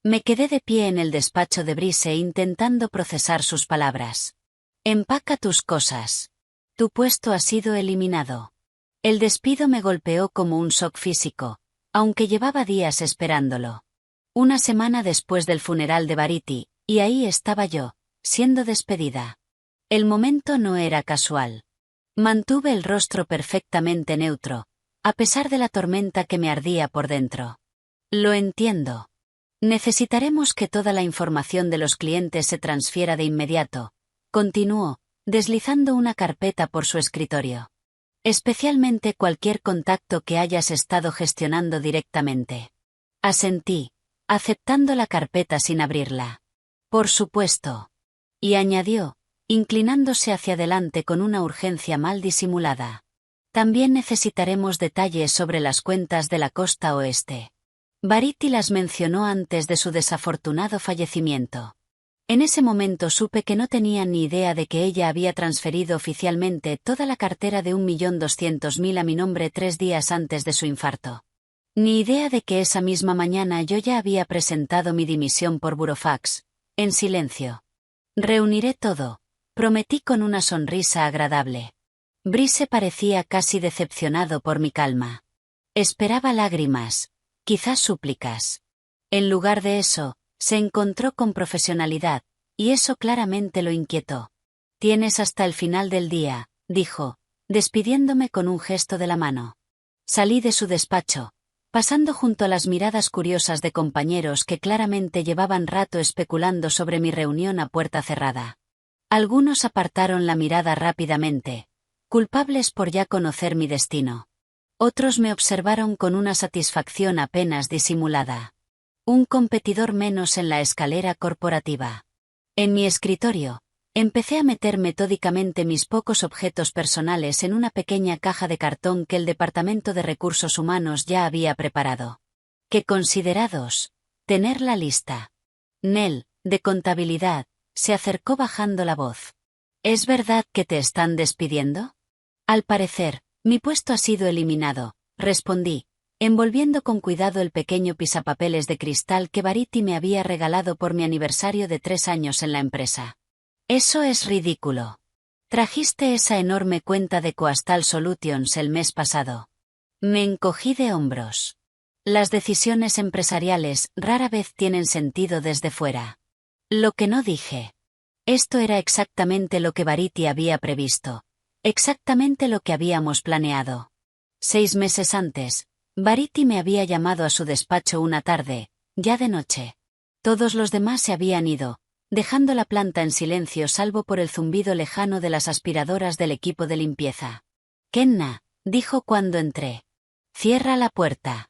Me quedé de pie en el despacho de Brice intentando procesar sus palabras. Empaca tus cosas. Tu puesto ha sido eliminado. El despido me golpeó como un shock físico, aunque llevaba días esperándolo. Una semana después del funeral de Variety, y ahí estaba yo, siendo despedida. El momento no era casual. Mantuve el rostro perfectamente neutro, a pesar de la tormenta que me ardía por dentro. Lo entiendo. Necesitaremos que toda la información de los clientes se transfiera de inmediato, continuó, deslizando una carpeta por su escritorio. Especialmente cualquier contacto que hayas estado gestionando directamente. Asentí, aceptando la carpeta sin abrirla. Por supuesto. Y añadió, inclinándose hacia adelante con una urgencia mal disimulada. También necesitaremos detalles sobre las cuentas de la costa oeste. Variety las mencionó antes de su desafortunado fallecimiento. En ese momento supe que no tenía ni idea de que ella había transferido oficialmente toda la cartera de 1.200.000 a mi nombre 3 días antes de su infarto. Ni idea de que esa misma mañana yo ya había presentado mi dimisión por burofax, en silencio. Reuniré todo, prometí con una sonrisa agradable. Brice parecía casi decepcionado por mi calma. Esperaba lágrimas. Quizás súplicas. En lugar de eso, se encontró con profesionalidad, y eso claramente lo inquietó. Tienes hasta el final del día, dijo, despidiéndome con un gesto de la mano. Salí de su despacho, pasando junto a las miradas curiosas de compañeros que claramente llevaban rato especulando sobre mi reunión a puerta cerrada. Algunos apartaron la mirada rápidamente, culpables por ya conocer mi destino. Otros me observaron con una satisfacción apenas disimulada. Un competidor menos en la escalera corporativa. En mi escritorio, empecé a meter metódicamente mis pocos objetos personales en una pequeña caja de cartón que el Departamento de Recursos Humanos ya había preparado. ¿Qué considerados? Tener la lista. Nell, de contabilidad, se acercó bajando la voz. ¿Es verdad que te están despidiendo? Al parecer, mi puesto ha sido eliminado, respondí, envolviendo con cuidado el pequeño pisapapeles de cristal que Variety me había regalado por mi aniversario de 3 años en la empresa. Eso es ridículo. Trajiste esa enorme cuenta de Coastal Solutions el mes pasado. Me encogí de hombros. Las decisiones empresariales rara vez tienen sentido desde fuera. Lo que no dije. Esto era exactamente lo que Variety había previsto. Exactamente lo que habíamos planeado. 6 meses antes, Variety me había llamado a su despacho una tarde, ya de noche. Todos los demás se habían ido, dejando la planta en silencio salvo por el zumbido lejano de las aspiradoras del equipo de limpieza. Kenna, dijo cuando entré. Cierra la puerta.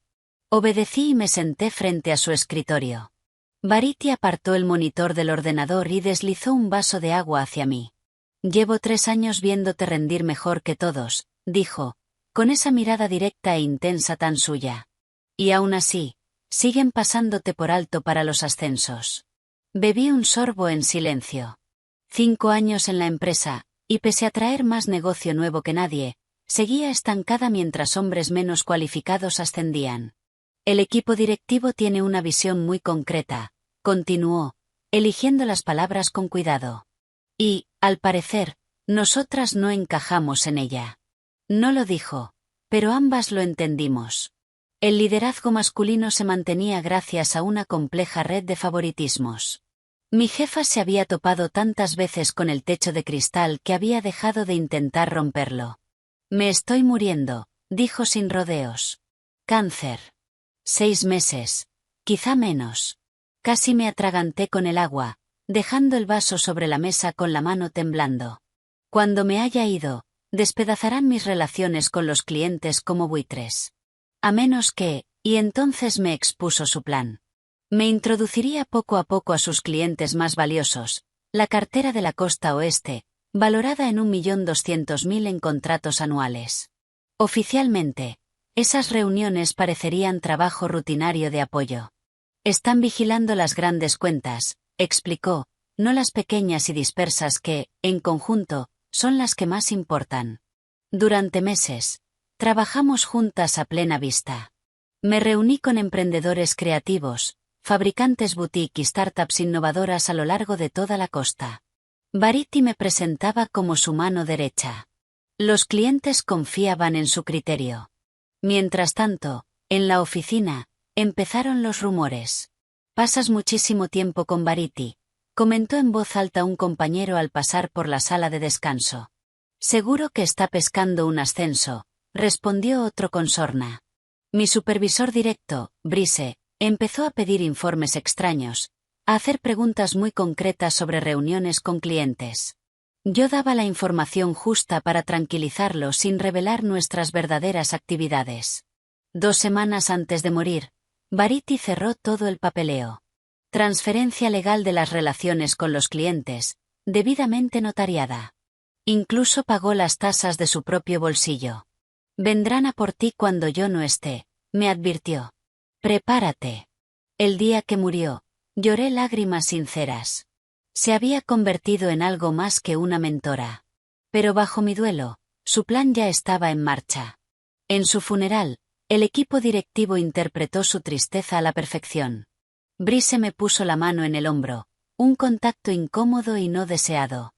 Obedecí y me senté frente a su escritorio. Variety apartó el monitor del ordenador y deslizó un vaso de agua hacia mí. Llevo 3 años viéndote rendir mejor que todos, dijo, con esa mirada directa e intensa tan suya. Y aún así, siguen pasándote por alto para los ascensos. Bebí un sorbo en silencio. 5 años en la empresa, y pese a traer más negocio nuevo que nadie, seguía estancada mientras hombres menos cualificados ascendían. El equipo directivo tiene una visión muy concreta, continuó, eligiendo las palabras con cuidado. Y, al parecer, nosotras no encajamos en ella. No lo dijo, pero ambas lo entendimos. El liderazgo masculino se mantenía gracias a una compleja red de favoritismos. Mi jefa se había topado tantas veces con el techo de cristal que había dejado de intentar romperlo. Me estoy muriendo, dijo sin rodeos. Cáncer. 6 meses, quizá menos. Casi me atraganté con el agua, dejando el vaso sobre la mesa con la mano temblando. Cuando me haya ido, despedazarán mis relaciones con los clientes como buitres. A menos que, y entonces me expuso su plan. Me introduciría poco a poco a sus clientes más valiosos, la cartera de la costa oeste, valorada en 1.200.000 en contratos anuales. Oficialmente, esas reuniones parecerían trabajo rutinario de apoyo. Están vigilando las grandes cuentas, explicó, no las pequeñas y dispersas que, en conjunto, son las que más importan. Durante meses, trabajamos juntas a plena vista. Me reuní con emprendedores creativos, fabricantes boutique y startups innovadoras a lo largo de toda la costa. Variety me presentaba como su mano derecha. Los clientes confiaban en su criterio. Mientras tanto, en la oficina, empezaron los rumores. «Pasas muchísimo tiempo con Variety», comentó en voz alta un compañero al pasar por la sala de descanso. «Seguro que está pescando un ascenso», respondió otro con sorna. Mi supervisor directo, Brice, empezó a pedir informes extraños, a hacer preguntas muy concretas sobre reuniones con clientes. Yo daba la información justa para tranquilizarlo sin revelar nuestras verdaderas actividades. 2 semanas antes de morir, Variety cerró todo el papeleo. Transferencia legal de las relaciones con los clientes, debidamente notariada. Incluso pagó las tasas de su propio bolsillo. «Vendrán a por ti cuando yo no esté», me advirtió. «Prepárate». El día que murió, lloré lágrimas sinceras. Se había convertido en algo más que una mentora. Pero bajo mi duelo, su plan ya estaba en marcha. En su funeral, el equipo directivo interpretó su tristeza a la perfección. Brice me puso la mano en el hombro, un contacto incómodo y no deseado.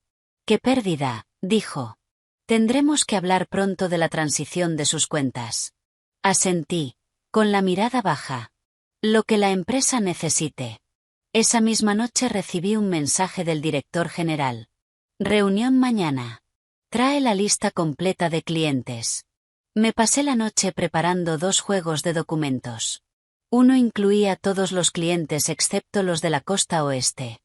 «Qué pérdida», dijo. «Tendremos que hablar pronto de la transición de sus cuentas». Asentí, con la mirada baja. «Lo que la empresa necesite». Esa misma noche recibí un mensaje del director general. «Reunión mañana. Trae la lista completa de clientes». Me pasé la noche preparando 2 juegos de documentos. Uno incluía todos los clientes excepto los de la costa oeste.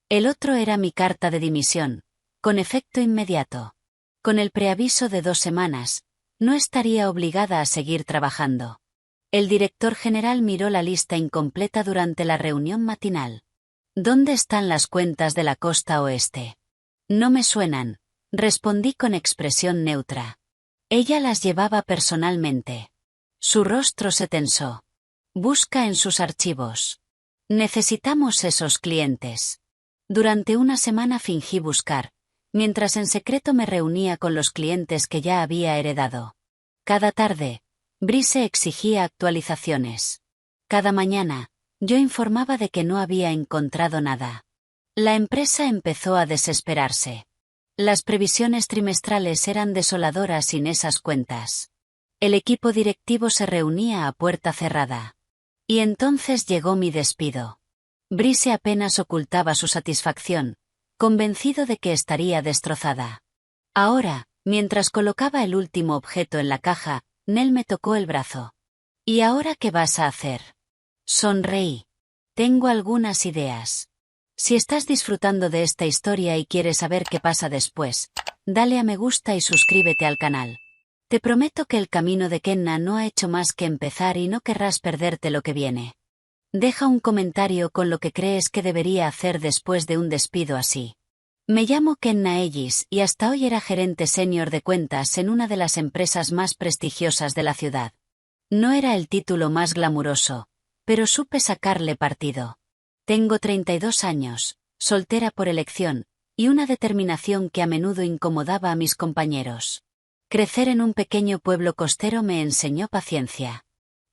El otro era mi carta de dimisión, con efecto inmediato. Con el preaviso de 2 semanas, no estaría obligada a seguir trabajando. El director general miró la lista incompleta durante la reunión matinal. «¿Dónde están las cuentas de la costa oeste?» «No me suenan», respondí con expresión neutra. Ella las llevaba personalmente. Su rostro se tensó. «Busca en sus archivos. Necesitamos esos clientes». Durante una semana fingí buscar, mientras en secreto me reunía con los clientes que ya había heredado. Cada tarde, Brice exigía actualizaciones. Cada mañana, yo informaba de que no había encontrado nada. La empresa empezó a desesperarse. Las previsiones trimestrales eran desoladoras sin esas cuentas. El equipo directivo se reunía a puerta cerrada. Y entonces llegó mi despido. Brice apenas ocultaba su satisfacción, convencido de que estaría destrozada. Ahora, mientras colocaba el último objeto en la caja, Nell me tocó el brazo. «¿Y ahora qué vas a hacer?» Sonreí. «Tengo algunas ideas. Si estás disfrutando de esta historia y quieres saber qué pasa después, dale a me gusta y suscríbete al canal. Te prometo que el camino de Kenna no ha hecho más que empezar y no querrás perderte lo que viene. Deja un comentario con lo que crees que debería hacer después de un despido así». Me llamo Kenna Ellis y hasta hoy era gerente senior de cuentas en una de las empresas más prestigiosas de la ciudad. No era el título más glamuroso, pero supe sacarle partido. Tengo 32 años, soltera por elección, y una determinación que a menudo incomodaba a mis compañeros. Crecer en un pequeño pueblo costero me enseñó paciencia.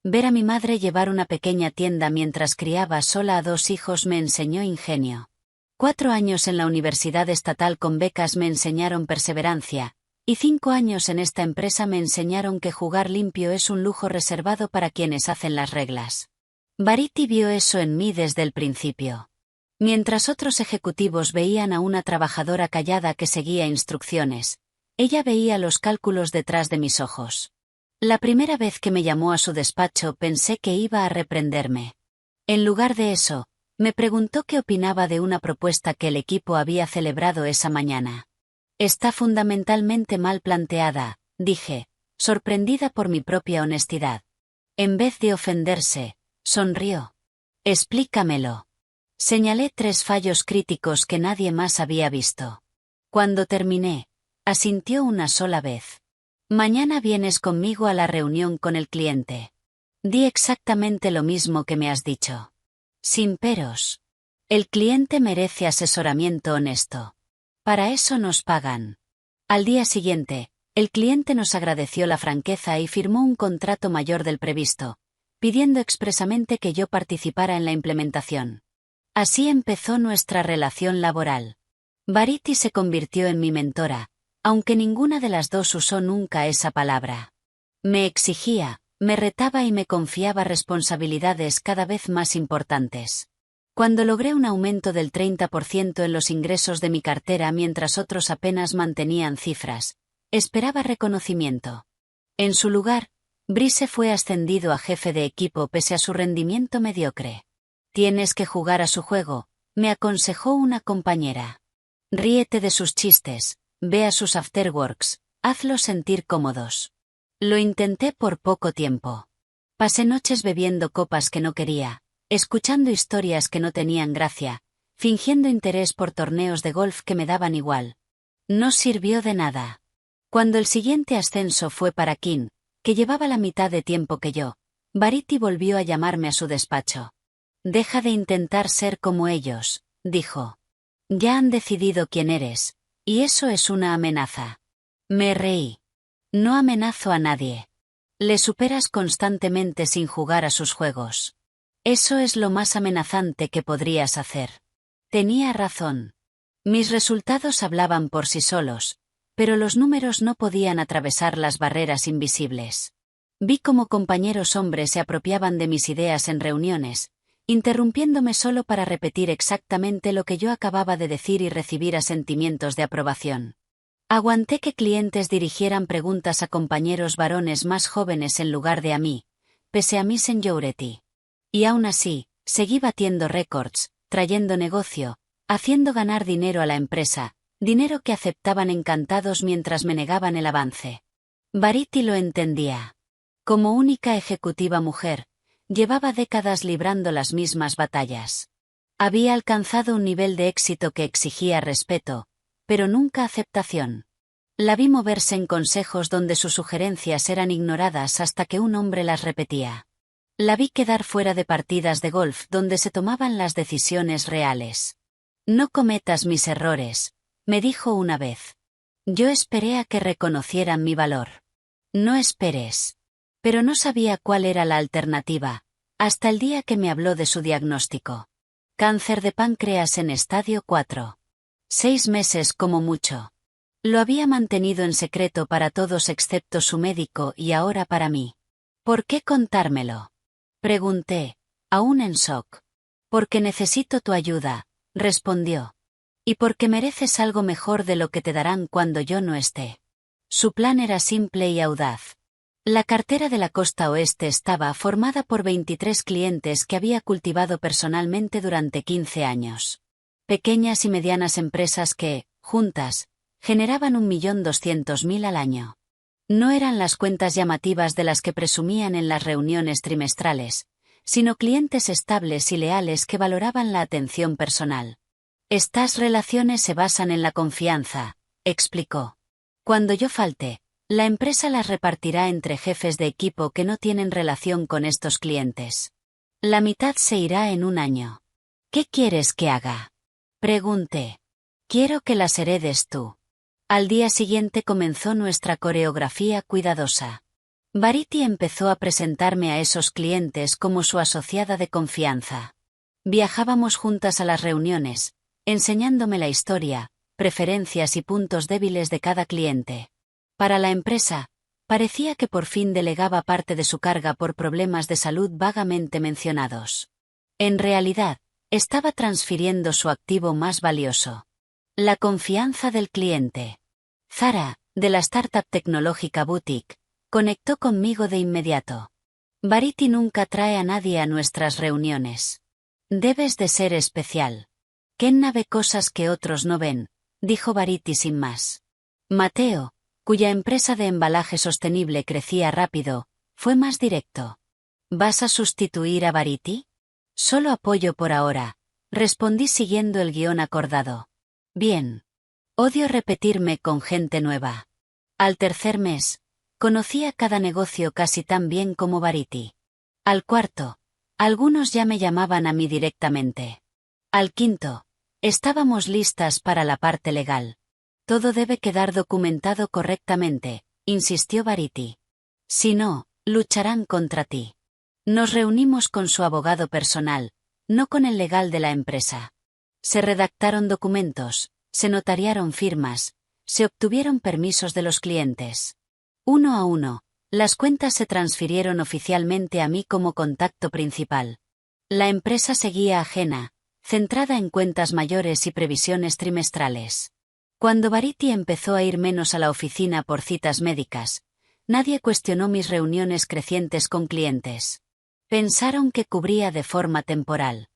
Ver a mi madre llevar una pequeña tienda mientras criaba sola a 2 hijos me enseñó ingenio. 4 años en la universidad estatal con becas me enseñaron perseverancia, y 5 años en esta empresa me enseñaron que jugar limpio es un lujo reservado para quienes hacen las reglas. Variety vio eso en mí desde el principio. Mientras otros ejecutivos veían a una trabajadora callada que seguía instrucciones, ella veía los cálculos detrás de mis ojos. La primera vez que me llamó a su despacho pensé que iba a reprenderme. En lugar de eso, me preguntó qué opinaba de una propuesta que el equipo había celebrado esa mañana. «Está fundamentalmente mal planteada», dije, sorprendida por mi propia honestidad. En vez de ofenderse, sonrió. «Explícamelo». Señalé 3 fallos críticos que nadie más había visto. Cuando terminé, asintió una sola vez. «Mañana vienes conmigo a la reunión con el cliente». Di exactamente lo mismo que me has dicho. Sin peros. El cliente merece asesoramiento honesto. Para eso nos pagan. Al día siguiente, el cliente nos agradeció la franqueza y firmó un contrato mayor del previsto, pidiendo expresamente que yo participara en la implementación. Así empezó nuestra relación laboral. Verity se convirtió en mi mentora, aunque ninguna de las dos usó nunca esa palabra. Me exigía, me retaba y me confiaba responsabilidades cada vez más importantes. Cuando logré un aumento del 30% en los ingresos de mi cartera mientras otros apenas mantenían cifras, esperaba reconocimiento. En su lugar, Brice fue ascendido a jefe de equipo pese a su rendimiento mediocre. Tienes que jugar a su juego, me aconsejó una compañera. Ríete de sus chistes, ve a sus afterworks, hazlos sentir cómodos. Lo intenté por poco tiempo. Pasé noches bebiendo copas que no quería, escuchando historias que no tenían gracia, fingiendo interés por torneos de golf que me daban igual. No sirvió de nada. Cuando el siguiente ascenso fue para Kim, que llevaba la mitad de tiempo que yo, Verity volvió a llamarme a su despacho. Deja de intentar ser como ellos, dijo. Ya han decidido quién eres, y eso es una amenaza. Me reí. No amenazo a nadie. Le superas constantemente sin jugar a sus juegos. Eso es lo más amenazante que podrías hacer. Tenía razón. Mis resultados hablaban por sí solos, pero los números no podían atravesar las barreras invisibles. Vi cómo compañeros hombres se apropiaban de mis ideas en reuniones, interrumpiéndome solo para repetir exactamente lo que yo acababa de decir y recibir asentimientos de aprobación. Aguanté que clientes dirigieran preguntas a compañeros varones más jóvenes en lugar de a mí, pese a mi seniority. Y aún así, seguí batiendo récords, trayendo negocio, haciendo ganar dinero a la empresa, dinero que aceptaban encantados mientras me negaban el avance. Verity lo entendía. Como única ejecutiva mujer, llevaba décadas librando las mismas batallas. Había alcanzado un nivel de éxito que exigía respeto, pero nunca aceptación. La vi moverse en consejos donde sus sugerencias eran ignoradas hasta que un hombre las repetía. La vi quedar fuera de partidas de golf donde se tomaban las decisiones reales. No cometas mis errores, me dijo una vez. Yo esperé a que reconocieran mi valor. No esperes. Pero no sabía cuál era la alternativa, hasta el día que me habló de su diagnóstico. Cáncer de páncreas en estadio 4. 6 meses como mucho. Lo había mantenido en secreto para todos excepto su médico y ahora para mí. ¿Por qué contármelo? Pregunté, aún en shock. Porque necesito tu ayuda, respondió. Y porque mereces algo mejor de lo que te darán cuando yo no esté. Su plan era simple y audaz. La cartera de la costa oeste estaba formada por 23 clientes que había cultivado personalmente durante 15 años. Pequeñas y medianas empresas que, juntas, generaban 1.200.000 al año. No eran las cuentas llamativas de las que presumían en las reuniones trimestrales, sino clientes estables y leales que valoraban la atención personal. Estas relaciones se basan en la confianza, explicó. Cuando yo falte, la empresa las repartirá entre jefes de equipo que no tienen relación con estos clientes. La mitad se irá en un año. ¿Qué quieres que haga? Pregunté. Quiero que las heredes tú. Al día siguiente comenzó nuestra coreografía cuidadosa. Verity empezó a presentarme a esos clientes como su asociada de confianza. Viajábamos juntas a las reuniones, enseñándome la historia, preferencias y puntos débiles de cada cliente. Para la empresa, parecía que por fin delegaba parte de su carga por problemas de salud vagamente mencionados. En realidad, estaba transfiriendo su activo más valioso. La confianza del cliente. Zara, de la startup tecnológica Boutique, conectó conmigo de inmediato. Verity nunca trae a nadie a nuestras reuniones. Debes de ser especial. Kenna ve cosas que otros no ven, dijo Verity sin más. Mateo, cuya empresa de embalaje sostenible crecía rápido, fue más directo. ¿Vas a sustituir a Verity? Solo apoyo por ahora, respondí siguiendo el guión acordado. Bien. Odio repetirme con gente nueva. Al tercer mes, conocía cada negocio casi tan bien como Verity. Al cuarto, algunos ya me llamaban a mí directamente. Al quinto, estábamos listas para la parte legal. Todo debe quedar documentado correctamente, insistió Verity. Si no, lucharán contra ti. Nos reunimos con su abogado personal, no con el legal de la empresa. Se redactaron documentos, se notariaron firmas, se obtuvieron permisos de los clientes. Uno a uno, las cuentas se transfirieron oficialmente a mí como contacto principal. La empresa seguía ajena, centrada en cuentas mayores y previsiones trimestrales. Cuando Variety empezó a ir menos a la oficina por citas médicas, nadie cuestionó mis reuniones crecientes con clientes. Pensaron que cubría de forma temporal.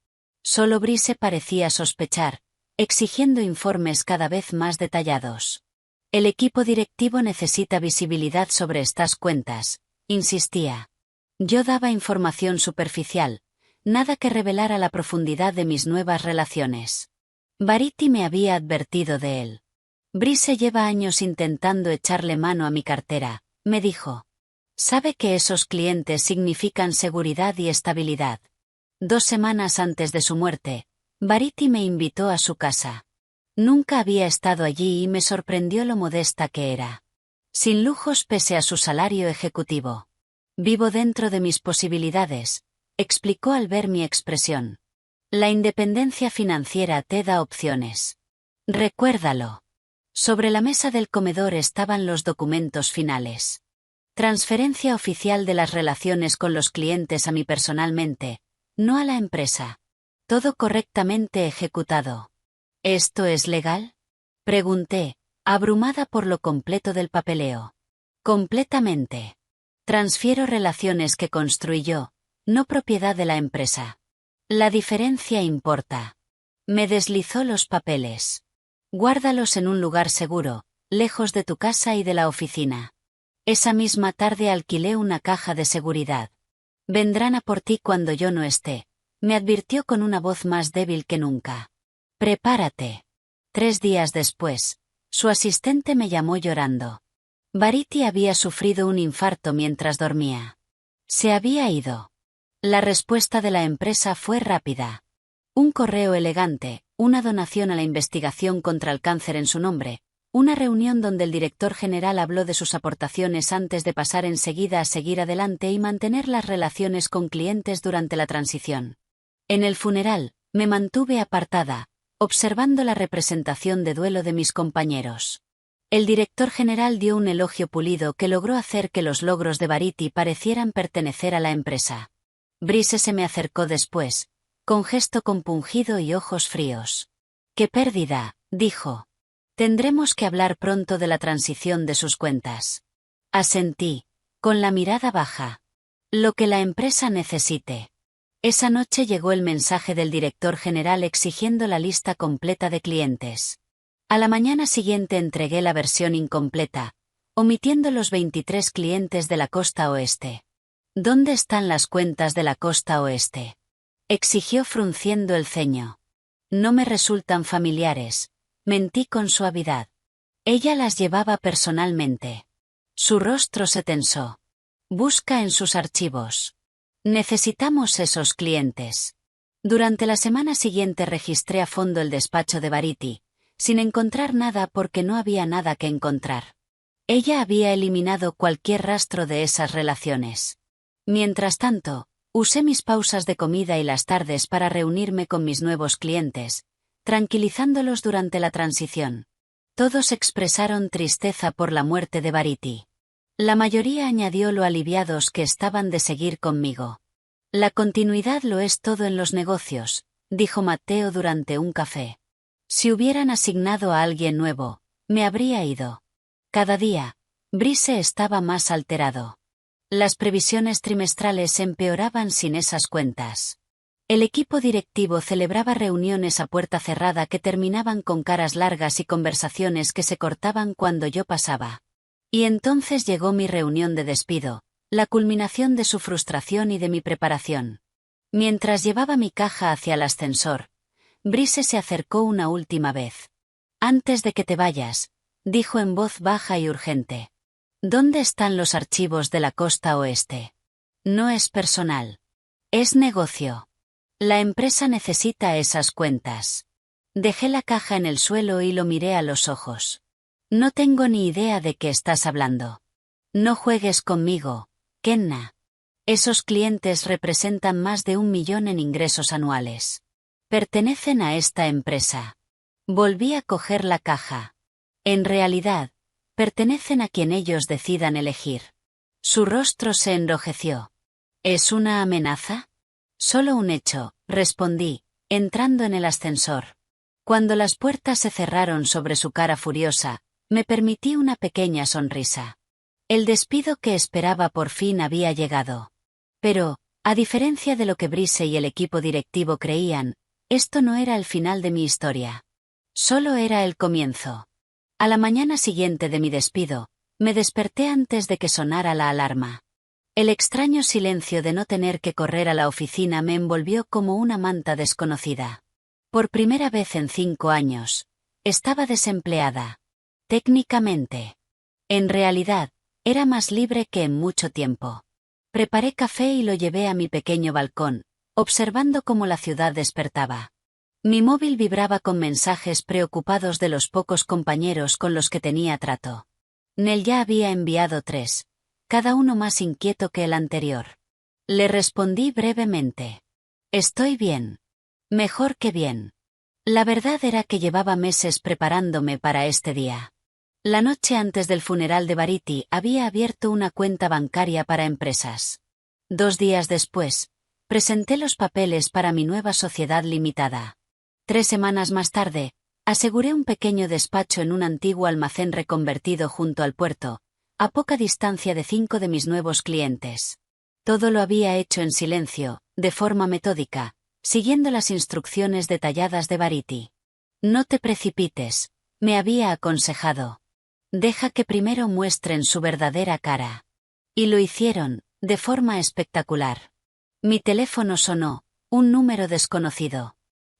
Solo Brice parecía sospechar, exigiendo informes cada vez más detallados. El equipo directivo necesita visibilidad sobre estas cuentas, insistía. Yo daba información superficial, nada que revelara la profundidad de mis nuevas relaciones. Variety me había advertido de él. Brice lleva años intentando echarle mano a mi cartera, me dijo. Sabe que esos clientes significan seguridad y estabilidad. 2 semanas antes de su muerte, Variety me invitó a su casa. Nunca había estado allí y me sorprendió lo modesta que era. Sin lujos pese a su salario ejecutivo. Vivo dentro de mis posibilidades, explicó al ver mi expresión. La independencia financiera te da opciones. Recuérdalo. Sobre la mesa del comedor estaban los documentos finales. Transferencia oficial de las relaciones con los clientes a mí personalmente, no a la empresa. Todo correctamente ejecutado. ¿Esto es legal? Pregunté, abrumada por lo completo del papeleo. Completamente. Transfiero relaciones que construí yo, no propiedad de la empresa. La diferencia importa. Me deslizó los papeles. Guárdalos en un lugar seguro, lejos de tu casa y de la oficina. Esa misma tarde alquilé una caja de seguridad. Vendrán a por ti cuando yo no esté, me advirtió con una voz más débil que nunca. Prepárate. 3 días después, su asistente me llamó llorando. Variety había sufrido un infarto mientras dormía. Se había ido. La respuesta de la empresa fue rápida. Un correo elegante, una donación a la investigación contra el cáncer en su nombre, una reunión donde el director general habló de sus aportaciones antes de pasar enseguida a seguir adelante y mantener las relaciones con clientes durante la transición. En el funeral, me mantuve apartada, observando la representación de duelo de mis compañeros. El director general dio un elogio pulido que logró hacer que los logros de Variety parecieran pertenecer a la empresa. Brice se me acercó después, con gesto compungido y ojos fríos. «¡Qué pérdida!», dijo. «Tendremos que hablar pronto de la transición de sus cuentas». Asentí, con la mirada baja. «Lo que la empresa necesite». Esa noche llegó el mensaje del director general exigiendo la lista completa de clientes. A la mañana siguiente entregué la versión incompleta, omitiendo los 23 clientes de la costa oeste. «¿Dónde están las cuentas de la costa oeste?», exigió frunciendo el ceño. «No me resultan familiares», mentí con suavidad. Ella las llevaba personalmente. Su rostro se tensó. «Busca en sus archivos. Necesitamos esos clientes». Durante la semana siguiente registré a fondo el despacho de Variety, sin encontrar nada porque no había nada que encontrar. Ella había eliminado cualquier rastro de esas relaciones. Mientras tanto, usé mis pausas de comida y las tardes para reunirme con mis nuevos clientes, tranquilizándolos durante la transición. Todos expresaron tristeza por la muerte de Variety. La mayoría añadió lo aliviados que estaban de seguir conmigo. «La continuidad lo es todo en los negocios», dijo Matteo durante un café. «Si hubieran asignado a alguien nuevo, me habría ido». Cada día, Brice estaba más alterado. Las previsiones trimestrales empeoraban sin esas cuentas. El equipo directivo celebraba reuniones a puerta cerrada que terminaban con caras largas y conversaciones que se cortaban cuando yo pasaba. Y entonces llegó mi reunión de despido, la culminación de su frustración y de mi preparación. Mientras llevaba mi caja hacia el ascensor, Brice se acercó una última vez. «Antes de que te vayas», dijo en voz baja y urgente. «¿Dónde están los archivos de la costa oeste? No es personal. Es negocio. La empresa necesita esas cuentas». Dejé la caja en el suelo y lo miré a los ojos. «No tengo ni idea de qué estás hablando. No juegues conmigo, Kenna». Esos clientes representan más de 1 millón en ingresos anuales. Pertenecen a esta empresa. Volví a coger la caja. En realidad, pertenecen a quien ellos decidan elegir. Su rostro se enrojeció. ¿Es una amenaza? Solo un hecho, respondí, entrando en el ascensor. Cuando las puertas se cerraron sobre su cara furiosa, me permití una pequeña sonrisa. El despido que esperaba por fin había llegado. Pero, a diferencia de lo que Brice y el equipo directivo creían, esto no era el final de mi historia. Solo era el comienzo. A la mañana siguiente de mi despido, me desperté antes de que sonara la alarma. El extraño silencio de no tener que correr a la oficina me envolvió como una manta desconocida. Por primera vez en 5 años, estaba desempleada. Técnicamente. En realidad, era más libre que en mucho tiempo. Preparé café y lo llevé a mi pequeño balcón, observando cómo la ciudad despertaba. Mi móvil vibraba con mensajes preocupados de los pocos compañeros con los que tenía trato. Nel ya había enviado 3, cada uno más inquieto que el anterior. Le respondí brevemente. Estoy bien. Mejor que bien. La verdad era que llevaba meses preparándome para este día. La noche antes del funeral de Variti había abierto una cuenta bancaria para empresas. 2 días después, presenté los papeles para mi nueva sociedad limitada. 3 semanas más tarde, aseguré un pequeño despacho en un antiguo almacén reconvertido junto al puerto, a poca distancia de 5 de mis nuevos clientes. Todo lo había hecho en silencio, de forma metódica, siguiendo las instrucciones detalladas de Variti. No te precipites, me había aconsejado. Deja que primero muestren su verdadera cara. Y lo hicieron, de forma espectacular. Mi teléfono sonó, un número desconocido.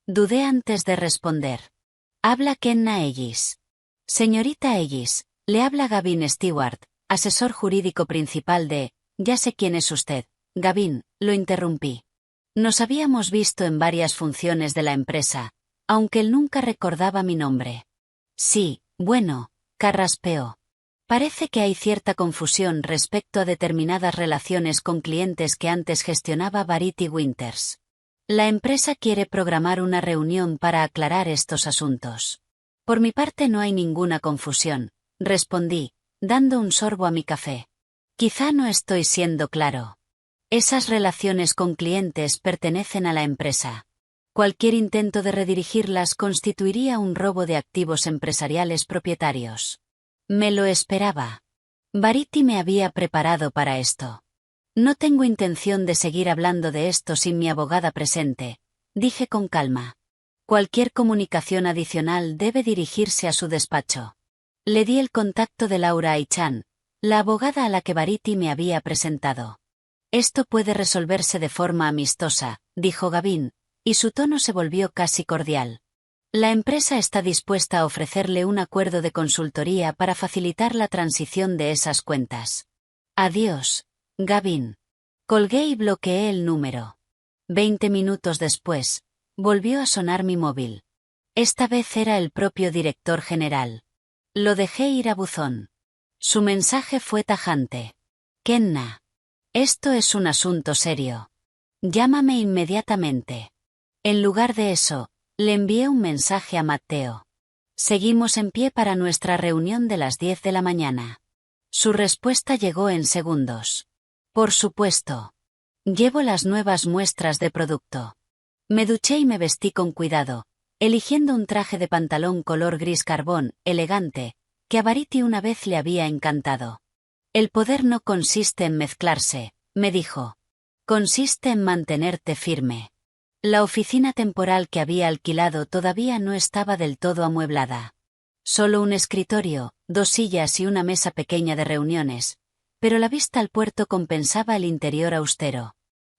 Dudé antes de responder. Habla Kenna Ellis. Señorita Ellis, le habla Gavin Stewart, asesor jurídico principal de, ya sé quién es usted, Gavin, lo interrumpí. Nos habíamos visto en varias funciones de la empresa, aunque él nunca recordaba mi nombre. Sí, bueno, carraspeó. Parece que hay cierta confusión respecto a determinadas relaciones con clientes que antes gestionaba Variti Winters. La empresa quiere programar una reunión para aclarar estos asuntos. Por mi parte no hay ninguna confusión, respondí, dando un sorbo a mi café. Quizá no estoy siendo claro. Esas relaciones con clientes pertenecen a la empresa. Cualquier intento de redirigirlas constituiría un robo de activos empresariales propietarios. Me lo esperaba. Variti me había preparado para esto. No tengo intención de seguir hablando de esto sin mi abogada presente, dije con calma. Cualquier comunicación adicional debe dirigirse a su despacho. Le di el contacto de Laura Aichan, la abogada a la que Variti me había presentado. Esto puede resolverse de forma amistosa, dijo Gavin, y su tono se volvió casi cordial. La empresa está dispuesta a ofrecerle un acuerdo de consultoría para facilitar la transición de esas cuentas. Adiós, Gavin. Colgué y bloqueé el número. 20 minutos después, volvió a sonar mi móvil. Esta vez era el propio director general. Lo dejé ir a buzón. Su mensaje fue tajante. Kenna. Esto es un asunto serio. Llámame inmediatamente. En lugar de eso, le envié un mensaje a Matteo. Seguimos en pie para nuestra reunión de las 10 de la mañana. Su respuesta llegó en segundos. Por supuesto. Llevo las nuevas muestras de producto. Me duché y me vestí con cuidado, eligiendo un traje de pantalón color gris carbón, elegante, que a Variti una vez le había encantado. El poder no consiste en mezclarse, me dijo. Consiste en mantenerte firme. La oficina temporal que había alquilado todavía no estaba del todo amueblada. Solo un escritorio, 2 sillas y una mesa pequeña de reuniones, pero la vista al puerto compensaba el interior austero.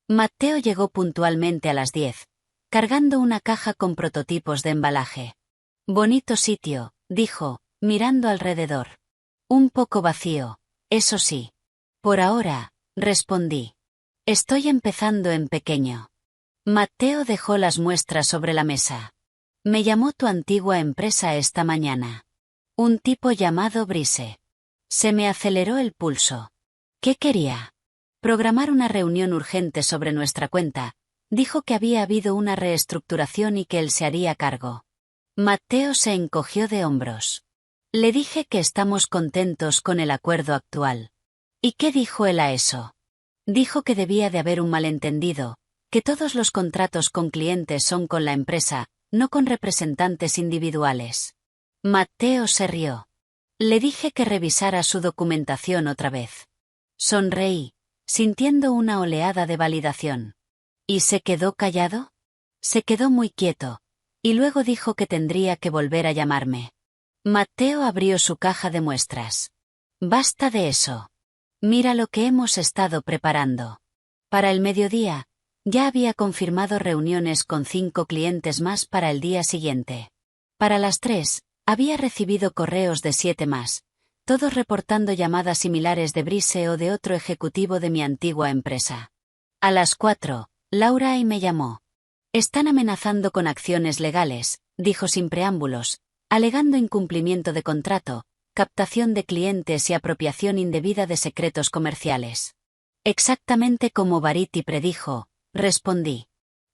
Matteo llegó puntualmente a las 10, cargando una caja con prototipos de embalaje. Bonito sitio, dijo, mirando alrededor. Un poco vacío, eso sí. Por ahora, respondí. Estoy empezando en pequeño. Matteo dejó las muestras sobre la mesa. Me llamó tu antigua empresa esta mañana. Un tipo llamado Brice. Se me aceleró el pulso. ¿Qué quería? programar una reunión urgente sobre nuestra cuenta. Dijo que había habido una reestructuración y que él se haría cargo. Matteo se encogió de hombros. Le dije que estamos contentos con el acuerdo actual. ¿Y qué dijo él a eso? Dijo que debía de haber un malentendido, que todos los contratos con clientes son con la empresa, no con representantes individuales. Matteo se rió. Le dije que revisara su documentación otra vez. Sonreí, sintiendo una oleada de validación. ¿Y se quedó callado? Se quedó muy quieto, y luego dijo que tendría que volver a llamarme. Matteo abrió su caja de muestras. Basta de eso. Mira lo que hemos estado preparando. Para el mediodía, ya había confirmado reuniones con 5 clientes más para el día siguiente. Para las 3, había recibido correos de 7 más, todos reportando llamadas similares de Brice o de otro ejecutivo de mi antigua empresa. A las 4, Laura me llamó. Están amenazando con acciones legales, dijo sin preámbulos, alegando incumplimiento de contrato, captación de clientes y apropiación indebida de secretos comerciales. Exactamente como Variety predijo, respondí.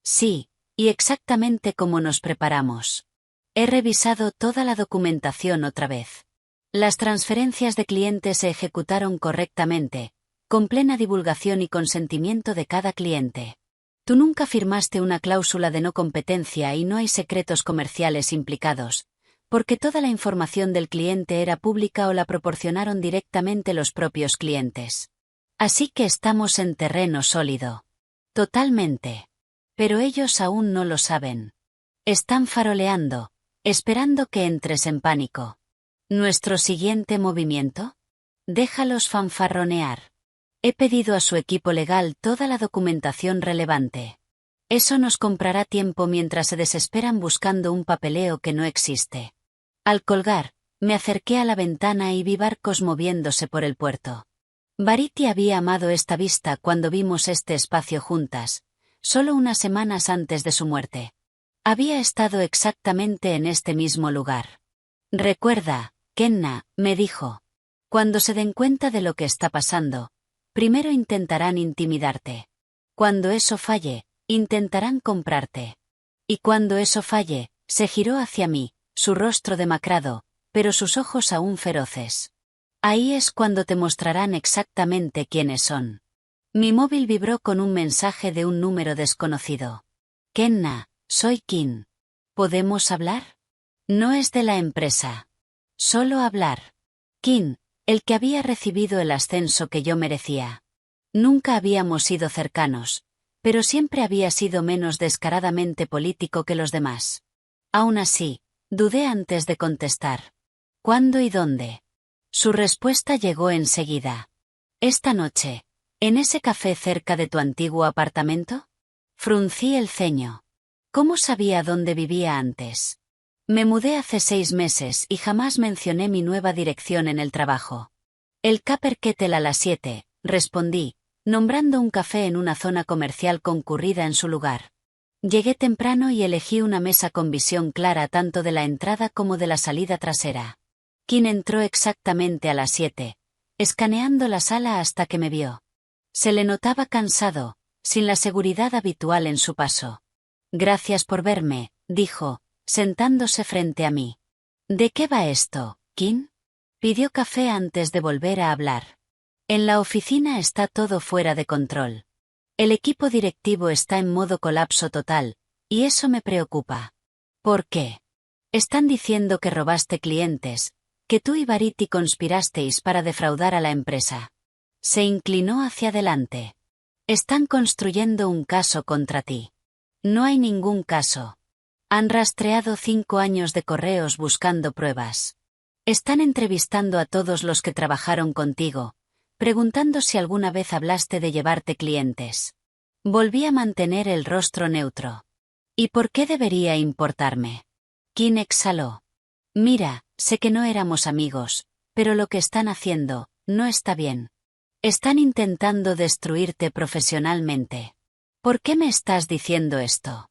Sí, y exactamente como nos preparamos. He revisado toda la documentación otra vez. Las transferencias de clientes se ejecutaron correctamente, con plena divulgación y consentimiento de cada cliente. Tú nunca firmaste una cláusula de no competencia y no hay secretos comerciales implicados, porque toda la información del cliente era pública o la proporcionaron directamente los propios clientes. Así que estamos en terreno sólido. Totalmente. Pero ellos aún no lo saben. Están faroleando, esperando que entres en pánico. ¿Nuestro siguiente movimiento? Déjalos fanfarronear. He pedido a su equipo legal toda la documentación relevante. Eso nos comprará tiempo mientras se desesperan buscando un papeleo que no existe. Al colgar, me acerqué a la ventana y vi barcos moviéndose por el puerto. Variety había amado esta vista cuando vimos este espacio juntas, solo unas semanas antes de su muerte. Había estado exactamente en este mismo lugar. Recuerda, Kenna, me dijo. Cuando se den cuenta de lo que está pasando, primero intentarán intimidarte. Cuando eso falle, intentarán comprarte. Y cuando eso falle, se giró hacia mí, su rostro demacrado, pero sus ojos aún feroces. Ahí es cuando te mostrarán exactamente quiénes son. Mi móvil vibró con un mensaje de un número desconocido. Kenna, soy Kim. ¿Podemos hablar? No es de la empresa. Solo hablar. Kim, el que había recibido el ascenso que yo merecía. Nunca habíamos sido cercanos, pero siempre había sido menos descaradamente político que los demás. Aún así, dudé antes de contestar. ¿Cuándo y dónde? Su respuesta llegó enseguida. Esta noche, ¿en ese café cerca de tu antiguo apartamento? Fruncí el ceño. ¿Cómo sabía dónde vivía antes? Me mudé hace 6 meses y jamás mencioné mi nueva dirección en el trabajo. El Copper Kettle a las 7, respondí, nombrando un café en una zona comercial concurrida en su lugar. Llegué temprano y elegí una mesa con visión clara tanto de la entrada como de la salida trasera. Kim entró exactamente a las 7, escaneando la sala hasta que me vio. Se le notaba cansado, sin la seguridad habitual en su paso. Gracias por verme, dijo, sentándose frente a mí. ¿De qué va esto, Kim? Pidió café antes de volver a hablar. En la oficina está todo fuera de control. El equipo directivo está en modo colapso total, y eso me preocupa. ¿Por qué? Están diciendo que robaste clientes, que tú y Variety conspirasteis para defraudar a la empresa. Se inclinó hacia adelante. Están construyendo un caso contra ti. No hay ningún caso. Han rastreado 5 años de correos buscando pruebas. Están entrevistando a todos los que trabajaron contigo, preguntando si alguna vez hablaste de llevarte clientes. Volví a mantener el rostro neutro. ¿Y por qué debería importarme? Kim exhaló. Mira, sé que no éramos amigos, pero lo que están haciendo, no está bien. Están intentando destruirte profesionalmente. ¿Por qué me estás diciendo esto?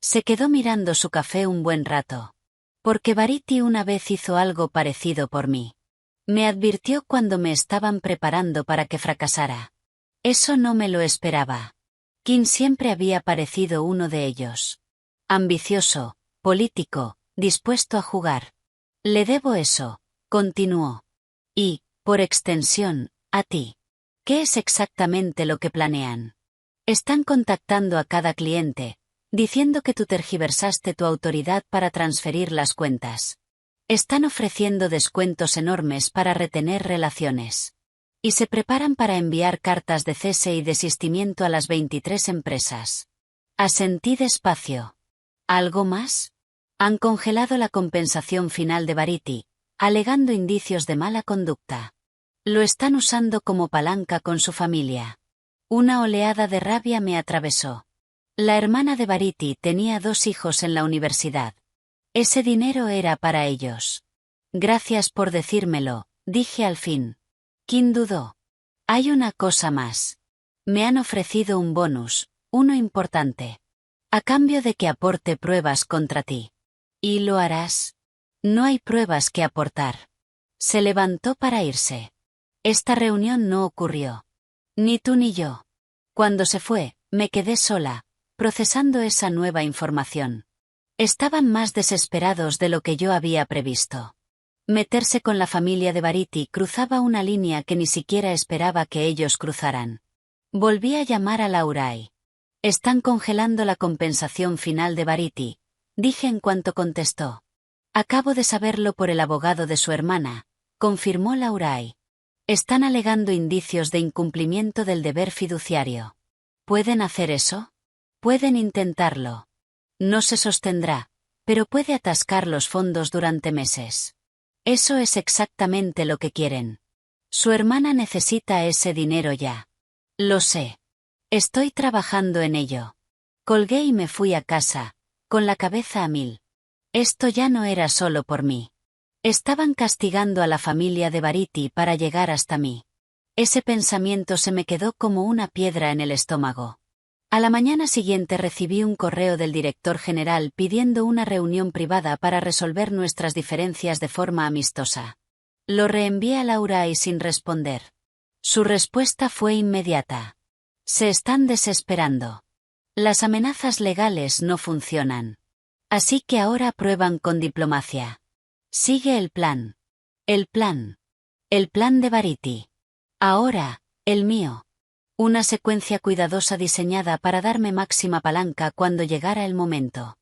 Se quedó mirando su café un buen rato. Porque Variety una vez hizo algo parecido por mí. Me advirtió cuando me estaban preparando para que fracasara. Eso no me lo esperaba. Kim siempre había parecido uno de ellos. Ambicioso, político, dispuesto a jugar. Le debo eso, continuó. Y, por extensión, a ti. ¿Qué es exactamente lo que planean? Están contactando a cada cliente, diciendo que tú tergiversaste tu autoridad para transferir las cuentas. Están ofreciendo descuentos enormes para retener relaciones. Y se preparan para enviar cartas de cese y desistimiento a las 23 empresas. Asentí despacio. ¿Algo más? Han congelado la compensación final de Variety, alegando indicios de mala conducta. Lo están usando como palanca con su familia. Una oleada de rabia me atravesó. La hermana de Variety tenía 2 hijos en la universidad. Ese dinero era para ellos. Gracias por decírmelo, dije al fin. Kim dudó. Hay una cosa más. Me han ofrecido un bonus, uno importante. A cambio de que aporte pruebas contra ti. ¿Y lo harás? No hay pruebas que aportar. Se levantó para irse. Esta reunión no ocurrió. Ni tú ni yo. Cuando se fue, me quedé sola, procesando esa nueva información. Estaban más desesperados de lo que yo había previsto. Meterse con la familia de Variety cruzaba una línea que ni siquiera esperaba que ellos cruzaran. Volví a llamar a Laurai. Están congelando la compensación final de Variety, dije en cuanto contestó. Acabo de saberlo por el abogado de su hermana, confirmó Laurai. Están alegando indicios de incumplimiento del deber fiduciario. ¿Pueden hacer eso? Pueden intentarlo. No se sostendrá, pero puede atascar los fondos durante meses. Eso es exactamente lo que quieren. Su hermana necesita ese dinero ya. Lo sé. Estoy trabajando en ello. Colgué y me fui a casa, con la cabeza a mil. Esto ya no era solo por mí. Estaban castigando a la familia de Variety para llegar hasta mí. Ese pensamiento se me quedó como una piedra en el estómago. A la mañana siguiente recibí un correo del director general pidiendo una reunión privada para resolver nuestras diferencias de forma amistosa. Lo reenvié a Laurai sin responder. Su respuesta fue inmediata. Se están desesperando. Las amenazas legales no funcionan. Así que ahora prueban con diplomacia. Sigue el plan. El plan. El plan de Variety. Ahora, el mío. Una secuencia cuidadosa diseñada para darme máxima palanca cuando llegara el momento.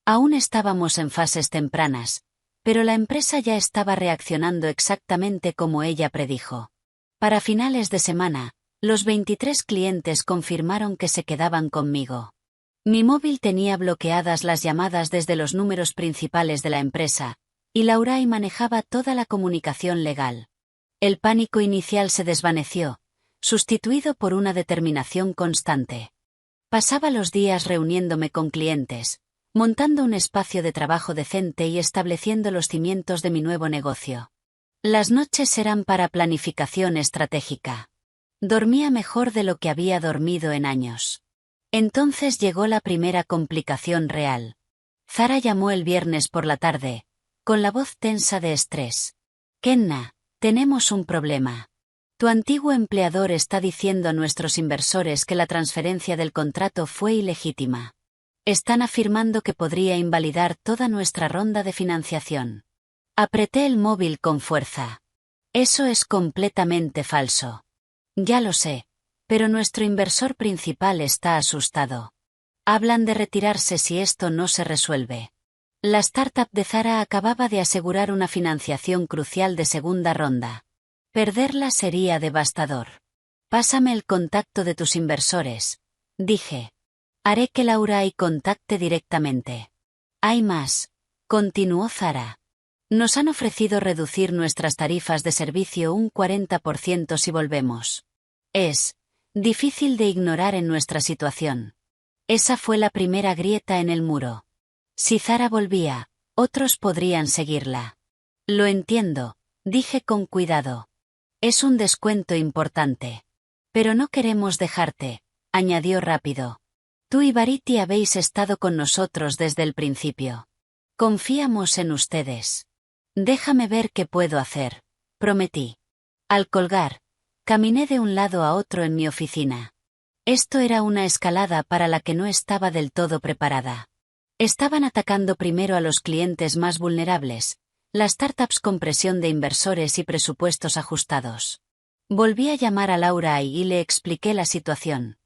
Aún estábamos en fases tempranas, pero la empresa ya estaba reaccionando exactamente como ella predijo. Para finales de semana, los 23 clientes confirmaron que se quedaban conmigo. Mi móvil tenía bloqueadas las llamadas desde los números principales de la empresa, y Laurai manejaba toda la comunicación legal. El pánico inicial se desvaneció, sustituido por una determinación constante. Pasaba los días reuniéndome con clientes, montando un espacio de trabajo decente y estableciendo los cimientos de mi nuevo negocio. Las noches eran para planificación estratégica. Dormía mejor de lo que había dormido en años. Entonces llegó la primera complicación real. Zara llamó el viernes por la tarde, con la voz tensa de estrés. Kenna, tenemos un problema. Tu antiguo empleador está diciendo a nuestros inversores que la transferencia del contrato fue ilegítima. Están afirmando que podría invalidar toda nuestra ronda de financiación. Apreté el móvil con fuerza. Eso es completamente falso. Ya lo sé, pero nuestro inversor principal está asustado. Hablan de retirarse si esto no se resuelve. La startup de Zara acababa de asegurar una financiación crucial de segunda ronda. Perderla sería devastador. Pásame el contacto de tus inversores, dije. Haré que Laurai contacte directamente. Hay más, continuó Zara. Nos han ofrecido reducir nuestras tarifas de servicio un 40% si volvemos. Es difícil de ignorar en nuestra situación. Esa fue la primera grieta en el muro. Si Zara volvía, otros podrían seguirla. Lo entiendo, dije con cuidado. Es un descuento importante. Pero no queremos dejarte, añadió rápido. Tú y Variety habéis estado con nosotros desde el principio. Confiamos en ustedes. Déjame ver qué puedo hacer, prometí. Al colgar, Caminé de un lado a otro en mi oficina. Esto era una escalada para la que no estaba del todo preparada. Estaban atacando primero a los clientes más vulnerables, las startups con presión de inversores y presupuestos ajustados. Volví a llamar a Laura y le expliqué la situación.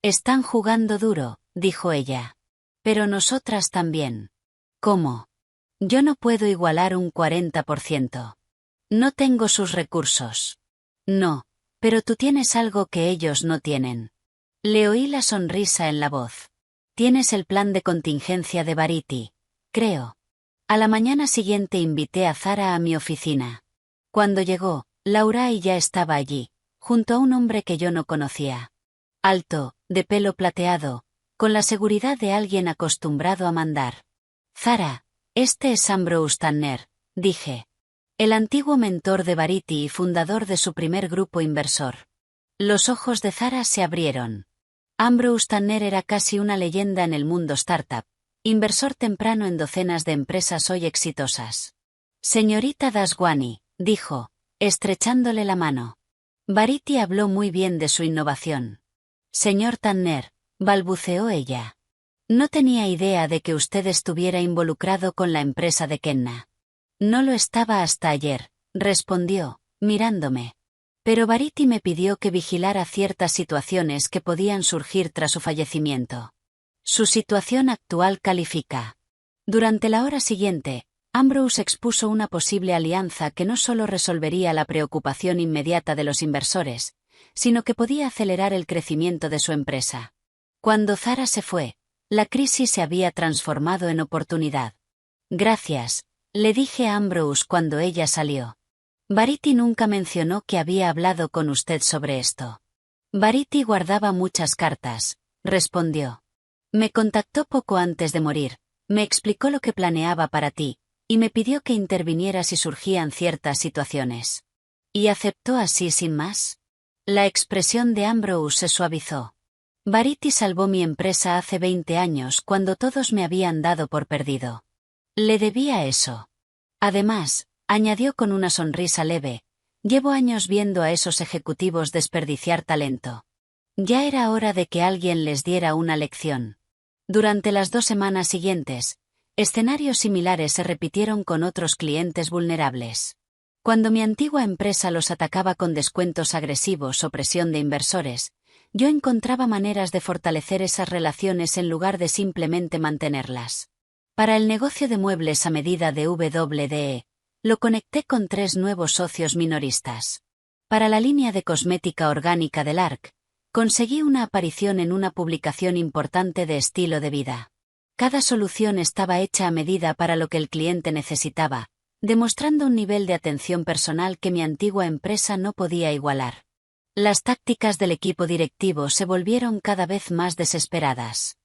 Están jugando duro, dijo ella. Pero nosotras también. ¿Cómo? Yo no puedo igualar un 40%. No tengo sus recursos. No, pero tú tienes algo que ellos no tienen. Le oí la sonrisa en la voz. Tienes el plan de contingencia de Verity, creo. A la mañana siguiente invité a Zara a mi oficina. Cuando llegó, Laura ya estaba allí, junto a un hombre que yo no conocía. Alto, de pelo plateado, con la seguridad de alguien acostumbrado a mandar. Zara, este es Ambrose Tanner, dije. El antiguo mentor de Verity y fundador de su primer grupo inversor. Los ojos de Zara se abrieron. Ambrose Tanner era casi una leyenda en el mundo startup, inversor temprano en docenas de empresas hoy exitosas. Señorita Daswani, dijo, estrechándole la mano. Verity habló muy bien de su innovación. Señor Tanner, balbuceó ella. No tenía idea de que usted estuviera involucrado con la empresa de Kenna. No lo estaba hasta ayer, respondió, mirándome. Pero Verity me pidió que vigilara ciertas situaciones que podían surgir tras su fallecimiento. Su situación actual califica. Durante la hora siguiente, Ambrose expuso una posible alianza que no solo resolvería la preocupación inmediata de los inversores, sino que podía acelerar el crecimiento de su empresa. Cuando Zara se fue, la crisis se había transformado en oportunidad. Gracias, le dije a Ambrose cuando ella salió. Verity nunca mencionó que había hablado con usted sobre esto. Verity guardaba muchas cartas, respondió. Me contactó poco antes de morir, me explicó lo que planeaba para ti, y me pidió que interviniera si surgían ciertas situaciones. ¿Y aceptó así sin más? La expresión de Ambrose se suavizó. Verity salvó mi empresa hace 20 años cuando todos me habían dado por perdido. Le debía eso. Además, añadió con una sonrisa leve, llevo años viendo a esos ejecutivos desperdiciar talento. Ya era hora de que alguien les diera una lección. Durante las 2 semanas siguientes, escenarios similares se repitieron con otros clientes vulnerables. Cuando mi antigua empresa los atacaba con descuentos agresivos o presión de inversores, yo encontraba maneras de fortalecer esas relaciones en lugar de simplemente mantenerlas. Para el negocio de muebles a medida de WDE, lo conecté con 3 nuevos socios minoristas. Para la línea de cosmética orgánica del ARC, conseguí una aparición en una publicación importante de estilo de vida. Cada solución estaba hecha a medida para lo que el cliente necesitaba, demostrando un nivel de atención personal que mi antigua empresa no podía igualar. Las tácticas del equipo directivo se volvieron cada vez más desesperadas.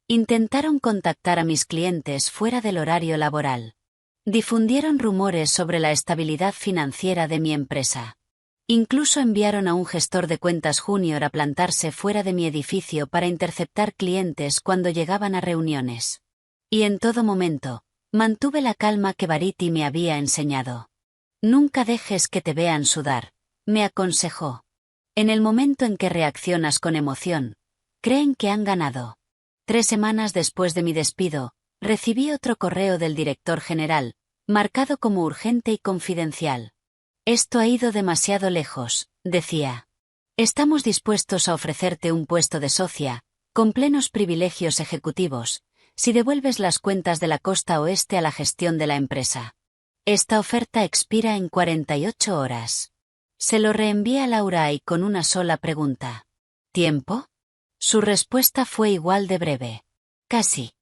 Intentaron contactar a mis clientes fuera del horario laboral. Difundieron rumores sobre la estabilidad financiera de mi empresa. Incluso enviaron a un gestor de cuentas junior a plantarse fuera de mi edificio para interceptar clientes cuando llegaban a reuniones. Y en todo momento, mantuve la calma que Verity me había enseñado. Nunca dejes que te vean sudar, me aconsejó. En el momento en que reaccionas con emoción, creen que han ganado. 3 semanas después de mi despido, recibí otro correo del director general, marcado como urgente y confidencial. Esto ha ido demasiado lejos, decía. Estamos dispuestos a ofrecerte un puesto de socia, con plenos privilegios ejecutivos, si devuelves las cuentas de la costa oeste a la gestión de la empresa. Esta oferta expira en 48 horas. Se lo reenvié a Laura y con una sola pregunta. ¿Tiempo? Su respuesta fue igual de breve. Casi.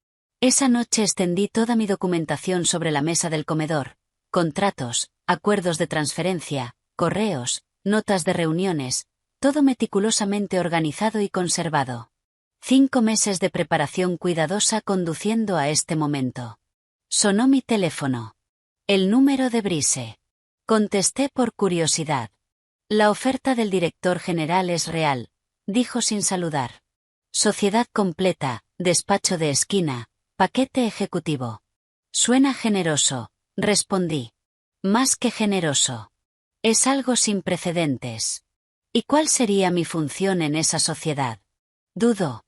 Esa noche extendí toda mi documentación sobre la mesa del comedor, contratos, acuerdos de transferencia, correos, notas de reuniones, todo meticulosamente organizado y conservado. 5 meses de preparación cuidadosa conduciendo a este momento. Sonó mi teléfono. El número de Brise. Contesté por curiosidad. La oferta del director general es real, dijo sin saludar. Sociedad completa, despacho de esquina, paquete ejecutivo. Suena generoso, respondí. Más que generoso. Es algo sin precedentes. ¿Y cuál sería mi función en esa sociedad? Dudo.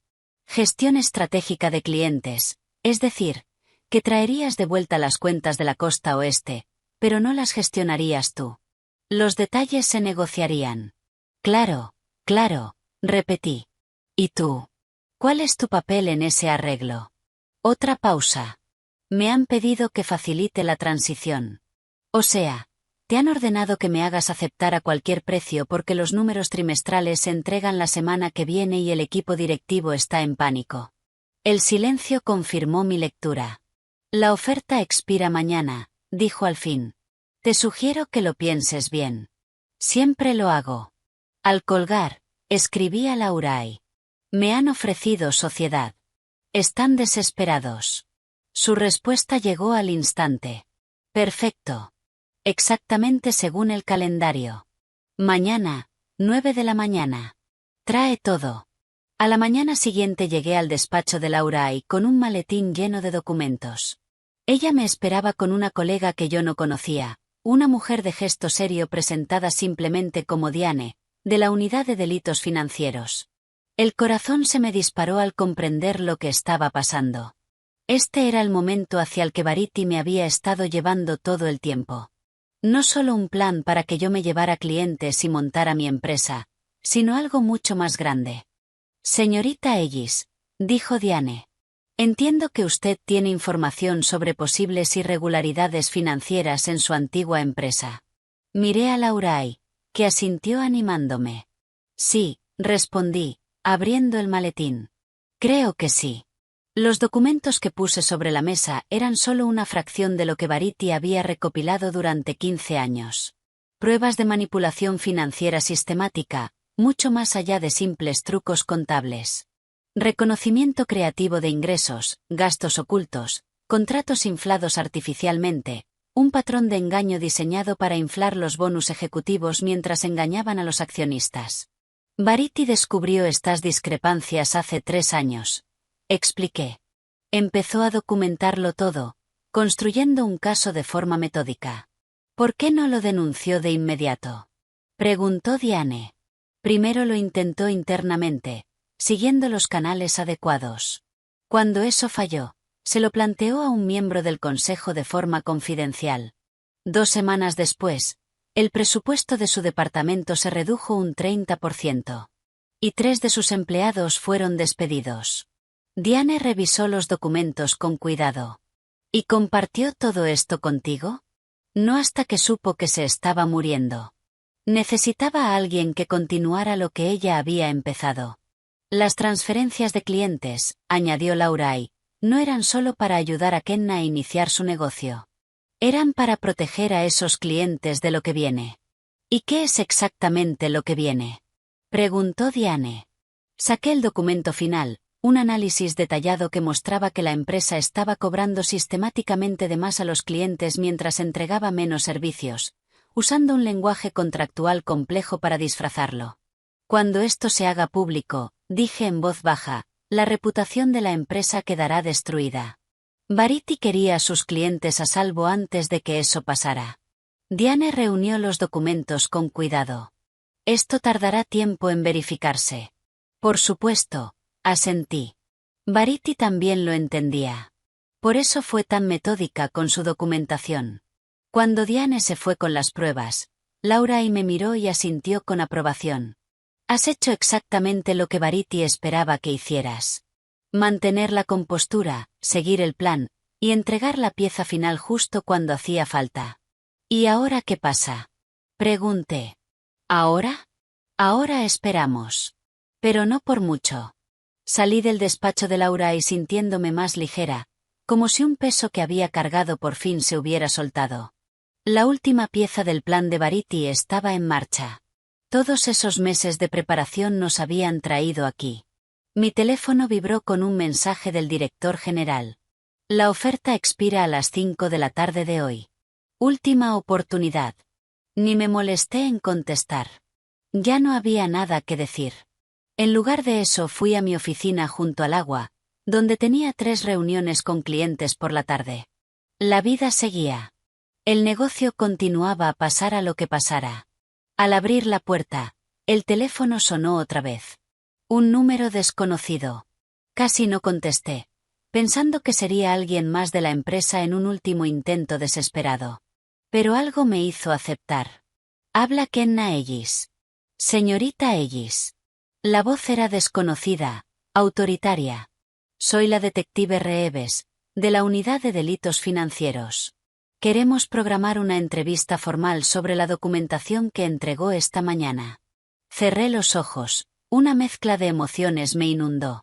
Gestión estratégica de clientes, es decir, que traerías de vuelta las cuentas de la costa oeste, pero no las gestionarías tú. Los detalles se negociarían. Claro, claro, repetí. ¿Y tú? ¿Cuál es tu papel en ese arreglo? Otra pausa. Me han pedido que facilite la transición. O sea, te han ordenado que me hagas aceptar a cualquier precio porque los números trimestrales se entregan la semana que viene y el equipo directivo está en pánico. El silencio confirmó mi lectura. La oferta expira mañana, dijo al fin. Te sugiero que lo pienses bien. Siempre lo hago. Al colgar, escribí a Laurai. Me han ofrecido sociedad. Están desesperados. Su respuesta llegó al instante. Perfecto. Exactamente según el calendario. Mañana, 9 de la mañana. Trae todo. A la mañana siguiente llegué al despacho de Laurai con un maletín lleno de documentos. Ella me esperaba con una colega que yo no conocía, una mujer de gesto serio presentada simplemente como Diane, de la Unidad de Delitos Financieros. El corazón se me disparó al comprender lo que estaba pasando. Este era el momento hacia el que Variety me había estado llevando todo el tiempo. No solo un plan para que yo me llevara clientes y montara mi empresa, sino algo mucho más grande. Señorita Ellis, dijo Diane. Entiendo que usted tiene información sobre posibles irregularidades financieras en su antigua empresa. Miré a Laurai, que asintió animándome. Sí, respondí, abriendo el maletín. Creo que sí. Los documentos que puse sobre la mesa eran solo una fracción de lo que Variety había recopilado durante 15 años. Pruebas de manipulación financiera sistemática, mucho más allá de simples trucos contables. Reconocimiento creativo de ingresos, gastos ocultos, contratos inflados artificialmente, un patrón de engaño diseñado para inflar los bonus ejecutivos mientras engañaban a los accionistas. Variety descubrió estas discrepancias hace 3 años. Expliqué. Empezó a documentarlo todo, construyendo un caso de forma metódica. ¿Por qué no lo denunció de inmediato? Preguntó Diane. Primero lo intentó internamente, siguiendo los canales adecuados. Cuando eso falló, se lo planteó a un miembro del consejo de forma confidencial. 2 semanas después, el presupuesto de su departamento se redujo un 30%. Y 3 de sus empleados fueron despedidos. Diane revisó los documentos con cuidado. ¿Y compartió todo esto contigo? No hasta que supo que se estaba muriendo. Necesitaba a alguien que continuara lo que ella había empezado. Las transferencias de clientes, añadió Laurai, no eran solo para ayudar a Kenna a iniciar su negocio. Eran para proteger a esos clientes de lo que viene. ¿Y qué es exactamente lo que viene? Preguntó Diane. Saqué el documento final, un análisis detallado que mostraba que la empresa estaba cobrando sistemáticamente de más a los clientes mientras entregaba menos servicios, usando un lenguaje contractual complejo para disfrazarlo. Cuando esto se haga público, dije en voz baja, la reputación de la empresa quedará destruida. Variety quería a sus clientes a salvo antes de que eso pasara. Diane reunió los documentos con cuidado. Esto tardará tiempo en verificarse. Por supuesto, asentí. Variety también lo entendía. Por eso fue tan metódica con su documentación. Cuando Diane se fue con las pruebas, Laurai me miró y asintió con aprobación. Has hecho exactamente lo que Variety esperaba que hicieras. Mantener la compostura, seguir el plan, y entregar la pieza final justo cuando hacía falta. ¿Y ahora qué pasa? Pregunté. ¿Ahora? Ahora esperamos. Pero no por mucho. Salí del despacho de Laurai sintiéndome más ligera, como si un peso que había cargado por fin se hubiera soltado. La última pieza del plan de Variety estaba en marcha. Todos esos meses de preparación nos habían traído aquí. Mi teléfono vibró con un mensaje del director general. La oferta expira a las 5 de la tarde de hoy. Última oportunidad. Ni me molesté en contestar. Ya no había nada que decir. En lugar de eso fui a mi oficina junto al agua, donde tenía 3 reuniones con clientes por la tarde. La vida seguía. El negocio continuaba a pasar a lo que pasara. Al abrir la puerta, El teléfono sonó otra vez. Un número desconocido. Casi no contesté, pensando que sería alguien más de la empresa en un último intento desesperado. Pero algo me hizo aceptar. Habla Kenna Ellis. Señorita Ellis. La voz era desconocida, autoritaria. Soy la detective Reeves, de la Unidad de Delitos Financieros. Queremos programar una entrevista formal sobre la documentación que entregó esta mañana. Cerré los ojos, una mezcla de emociones me inundó.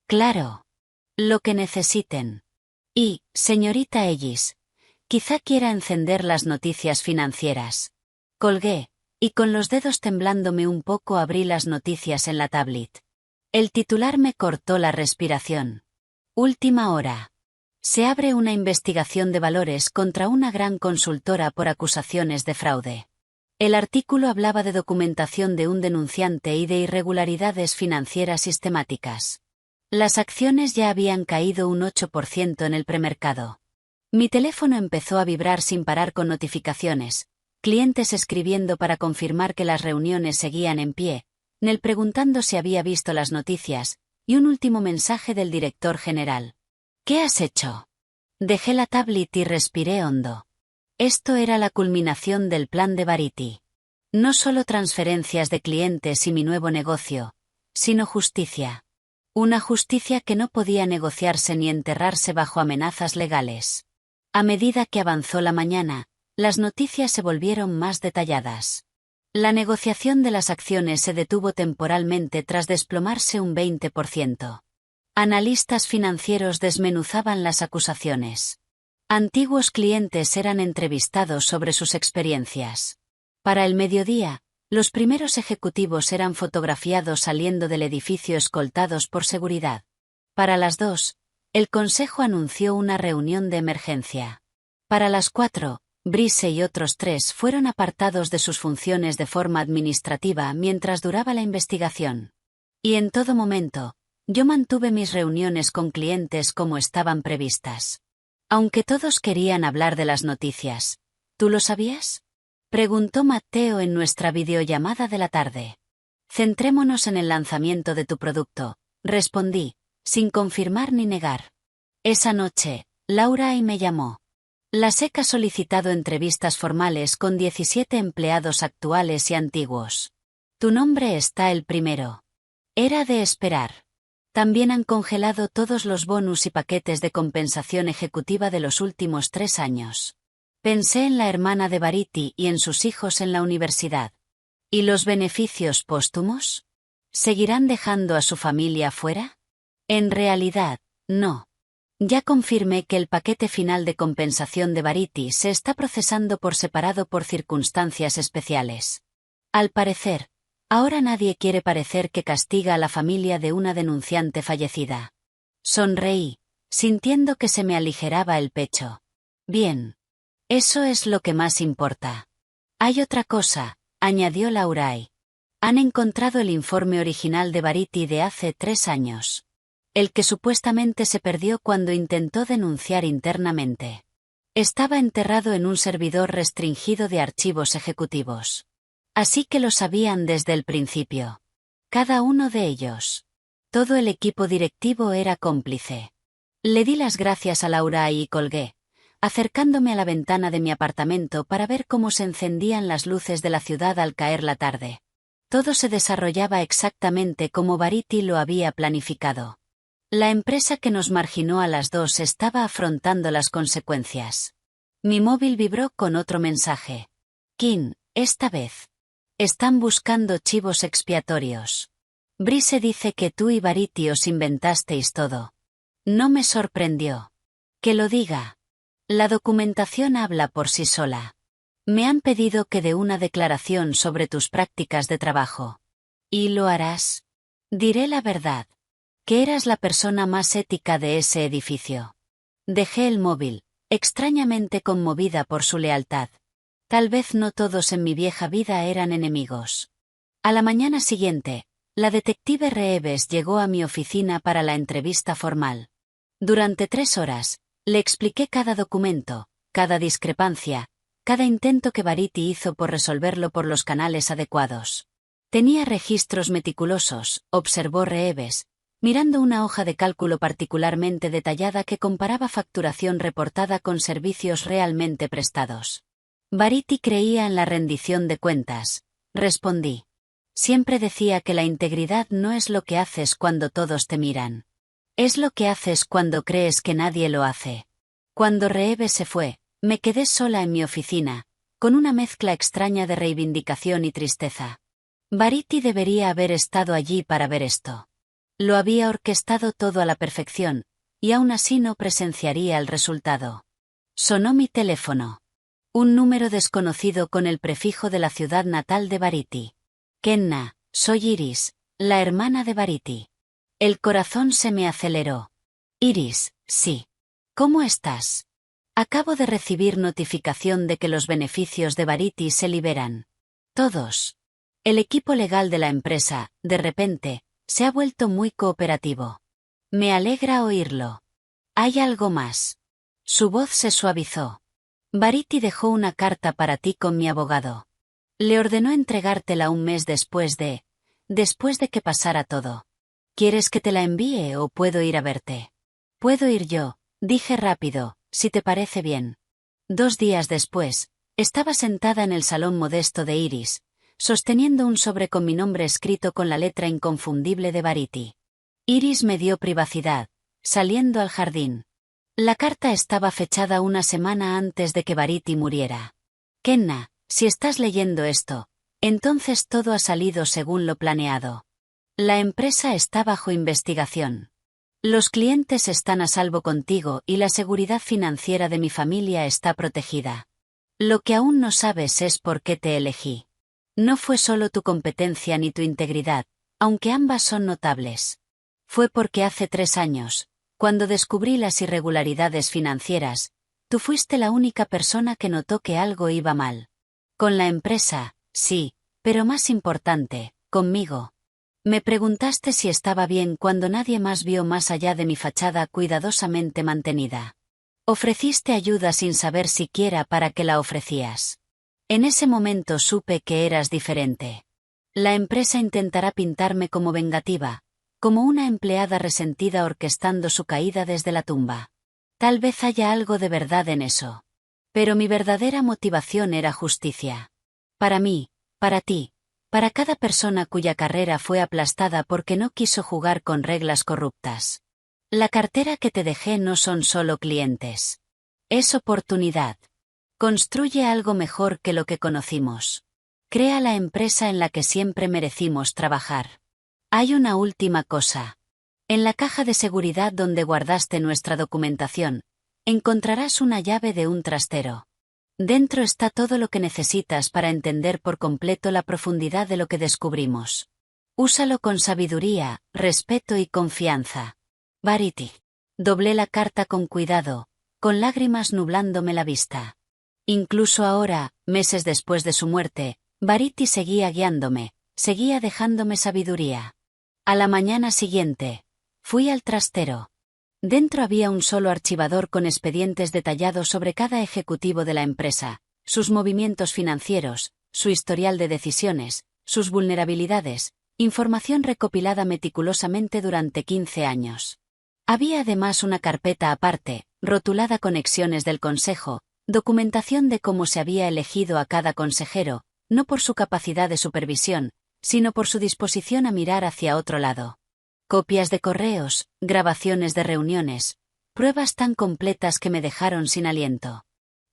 Claro. Lo que necesiten. Y, señorita Ellis, quizá quiera encender las noticias financieras. Colgué, y con los dedos temblándome un poco abrí las noticias en la tablet. El titular me cortó la respiración. Última hora. Se abre una investigación de valores contra una gran consultora por acusaciones de fraude. El artículo hablaba de documentación de un denunciante y de irregularidades financieras sistemáticas. Las acciones ya habían caído un 8% en el premercado. Mi teléfono empezó a vibrar sin parar con notificaciones, clientes escribiendo para confirmar que las reuniones seguían en pie, Nel preguntando si había visto las noticias, y un último mensaje del director general. ¿Qué has hecho? Dejé la tablet y respiré hondo. Esto era la culminación del plan de Variety. No solo transferencias de clientes y mi nuevo negocio, sino justicia. Una justicia que no podía negociarse ni enterrarse bajo amenazas legales. A medida que avanzó la mañana, las noticias se volvieron más detalladas. La negociación de las acciones se detuvo temporalmente tras desplomarse un 20%. Analistas financieros desmenuzaban las acusaciones. Antiguos clientes eran entrevistados sobre sus experiencias. Para el mediodía, los primeros ejecutivos eran fotografiados saliendo del edificio escoltados por seguridad. Para las 2, el consejo anunció una reunión de emergencia. Para las 4, Brice y otros 3 fueron apartados de sus funciones de forma administrativa mientras duraba la investigación. Y en todo momento, yo mantuve mis reuniones con clientes como estaban previstas. Aunque todos querían hablar de las noticias. ¿Tú lo sabías? Preguntó Matteo en nuestra videollamada de la tarde. Centrémonos en el lanzamiento de tu producto, respondí, sin confirmar ni negar. Esa noche, Laura me llamó. La SEC ha solicitado entrevistas formales con 17 empleados actuales y antiguos. Tu nombre está el primero. Era de esperar. También han congelado todos los bonus y paquetes de compensación ejecutiva de los últimos 3 años. Pensé en la hermana de Variety y en sus hijos en la universidad. ¿Y los beneficios póstumos? ¿Seguirán dejando a su familia fuera? En realidad, no. Ya confirmé que el paquete final de compensación de Variety se está procesando por separado por circunstancias especiales. Al parecer, ahora nadie quiere parecer que castiga a la familia de una denunciante fallecida. Sonreí, sintiendo que se me aligeraba el pecho. Bien. Eso es lo que más importa. Hay otra cosa, añadió Lauray. Han encontrado el informe original de Variety de hace 3 años. El que supuestamente se perdió cuando intentó denunciar internamente. Estaba enterrado en un servidor restringido de archivos ejecutivos. Así que lo sabían desde el principio. Cada uno de ellos. Todo el equipo directivo era cómplice. Le di las gracias a Lauray y colgué, acercándome a la ventana de mi apartamento para ver cómo se encendían las luces de la ciudad al caer la tarde. Todo se desarrollaba exactamente como Variety lo había planificado. La empresa que nos marginó a las 2 estaba afrontando las consecuencias. Mi móvil vibró con otro mensaje. Kim, esta vez. Están buscando chivos expiatorios. Brice dice que tú y Variety os inventasteis todo. No me sorprendió. Que lo diga. La documentación habla por sí sola. Me han pedido que dé una declaración sobre tus prácticas de trabajo. ¿Y lo harás? Diré la verdad. Que eras la persona más ética de ese edificio. Dejé el móvil, extrañamente conmovida por su lealtad. Tal vez no todos en mi vieja vida eran enemigos. A la mañana siguiente, la detective Reeves llegó a mi oficina para la entrevista formal. Durante 3 horas, le expliqué cada documento, cada discrepancia, cada intento que Variety hizo por resolverlo por los canales adecuados. Tenía registros meticulosos, observó Reeves, mirando una hoja de cálculo particularmente detallada que comparaba facturación reportada con servicios realmente prestados. Variety creía en la rendición de cuentas, respondí. Siempre decía que la integridad no es lo que haces cuando todos te miran. Es lo que haces cuando crees que nadie lo hace. Cuando Reeves se fue, me quedé sola en mi oficina, con una mezcla extraña de reivindicación y tristeza. Variety debería haber estado allí para ver esto. Lo había orquestado todo a la perfección, y aún así no presenciaría el resultado. Sonó mi teléfono. Un número desconocido con el prefijo de la ciudad natal de Variety. Kenna, soy Iris, la hermana de Variety. El corazón se me aceleró. Iris, sí. ¿Cómo estás? Acabo de recibir notificación de que los beneficios de Variety se liberan. Todos. El equipo legal de la empresa, de repente, se ha vuelto muy cooperativo. Me alegra oírlo. ¿Hay algo más? Su voz se suavizó. Variety dejó una carta para ti con mi abogado. Le ordenó entregártela un mes después de que pasara todo. ¿Quieres que te la envíe o puedo ir a verte? Puedo ir yo, dije rápido, si te parece bien. 2 días después, estaba sentada en el salón modesto de Iris, sosteniendo un sobre con mi nombre escrito con la letra inconfundible de Variety. Iris me dio privacidad, saliendo al jardín. La carta estaba fechada una semana antes de que Variety muriera. Kenna, si estás leyendo esto, entonces todo ha salido según lo planeado. La empresa está bajo investigación. Los clientes están a salvo contigo y la seguridad financiera de mi familia está protegida. Lo que aún no sabes es por qué te elegí. No fue solo tu competencia ni tu integridad, aunque ambas son notables. Fue porque hace 3 años, cuando descubrí las irregularidades financieras, tú fuiste la única persona que notó que algo iba mal. Con la empresa, sí, pero más importante, conmigo. Me preguntaste si estaba bien cuando nadie más vio más allá de mi fachada cuidadosamente mantenida. Ofreciste ayuda sin saber siquiera para qué la ofrecías. En ese momento supe que eras diferente. La empresa intentará pintarme como vengativa, como una empleada resentida orquestando su caída desde la tumba. Tal vez haya algo de verdad en eso. Pero mi verdadera motivación era justicia. Para mí, para ti, para cada persona cuya carrera fue aplastada porque no quiso jugar con reglas corruptas. La cartera que te dejé no son solo clientes. Es oportunidad. Construye algo mejor que lo que conocimos. Crea la empresa en la que siempre merecimos trabajar. Hay una última cosa. En la caja de seguridad donde guardaste nuestra documentación, encontrarás una llave de un trastero. Dentro está todo lo que necesitas para entender por completo la profundidad de lo que descubrimos. Úsalo con sabiduría, respeto y confianza. Variety. Doblé la carta con cuidado, con lágrimas nublándome la vista. Incluso ahora, meses después de su muerte, Variety seguía guiándome, seguía dejándome sabiduría. A la mañana siguiente, fui al trastero. Dentro había un solo archivador con expedientes detallados sobre cada ejecutivo de la empresa, sus movimientos financieros, su historial de decisiones, sus vulnerabilidades, información recopilada meticulosamente durante 15 años. Había además una carpeta aparte, rotulada Conexiones del Consejo, documentación de cómo se había elegido a cada consejero, no por su capacidad de supervisión, sino por su disposición a mirar hacia otro lado. Copias de correos, grabaciones de reuniones, pruebas tan completas que me dejaron sin aliento.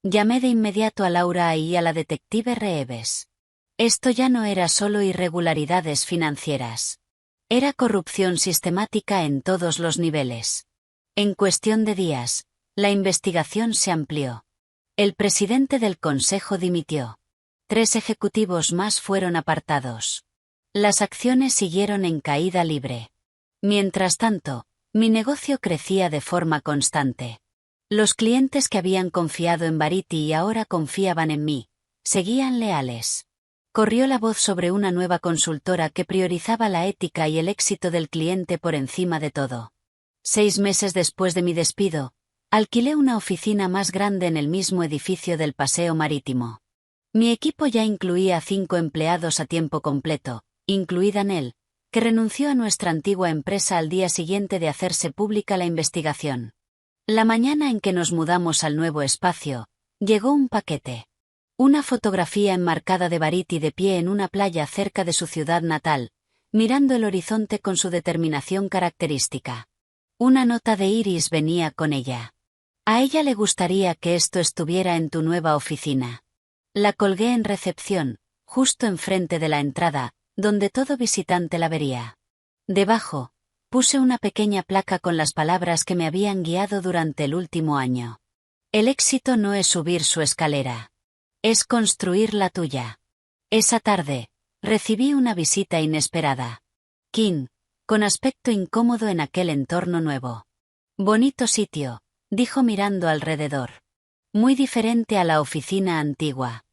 Llamé de inmediato a Laura y a la detective Reeves. Esto ya no era solo irregularidades financieras. Era corrupción sistemática en todos los niveles. En cuestión de días, la investigación se amplió. El presidente del consejo dimitió. 3 ejecutivos más fueron apartados. Las acciones siguieron en caída libre. Mientras tanto, mi negocio crecía de forma constante. Los clientes que habían confiado en Variety y ahora confiaban en mí, seguían leales. Corrió la voz sobre una nueva consultora que priorizaba la ética y el éxito del cliente por encima de todo. 6 meses después de mi despido, alquilé una oficina más grande en el mismo edificio del Paseo Marítimo. Mi equipo ya incluía 5 empleados a tiempo completo, incluida Nell, que renunció a nuestra antigua empresa al día siguiente de hacerse pública la investigación. La mañana en que nos mudamos al nuevo espacio, llegó un paquete. Una fotografía enmarcada de Verity de pie en una playa cerca de su ciudad natal, mirando el horizonte con su determinación característica. Una nota de Iris venía con ella. A ella le gustaría que esto estuviera en tu nueva oficina. La colgué en recepción, justo enfrente de la entrada, donde todo visitante la vería. Debajo, puse una pequeña placa con las palabras que me habían guiado durante el último año. El éxito no es subir su escalera. Es construir la tuya. Esa tarde, recibí una visita inesperada. Kim, con aspecto incómodo en aquel entorno nuevo. Bonito sitio, dijo mirando alrededor. Muy diferente a la oficina antigua.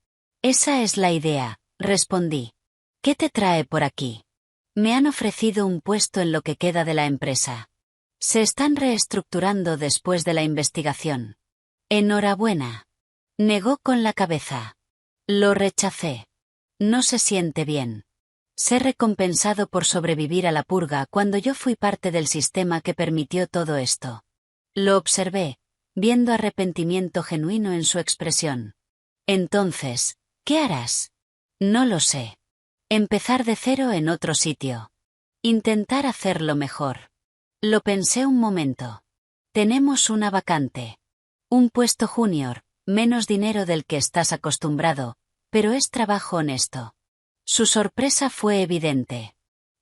Esa es la idea, respondí. ¿Qué te trae por aquí? Me han ofrecido un puesto en lo que queda de la empresa. Se están reestructurando después de la investigación. Enhorabuena. Negó con la cabeza. Lo rechacé. No se siente bien. Ser recompensado por sobrevivir a la purga cuando yo fui parte del sistema que permitió todo esto. Lo observé, viendo arrepentimiento genuino en su expresión. Entonces, ¿qué harás? No lo sé. Empezar de cero en otro sitio. Intentar hacerlo mejor. Lo pensé un momento. Tenemos una vacante. Un puesto junior, menos dinero del que estás acostumbrado, pero es trabajo honesto. Su sorpresa fue evidente.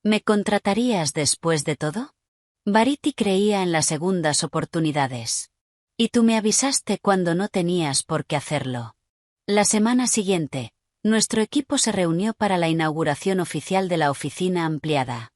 ¿Me contratarías después de todo? Verity creía en las segundas oportunidades. Y tú me avisaste cuando no tenías por qué hacerlo. La semana siguiente, nuestro equipo se reunió para la inauguración oficial de la oficina ampliada.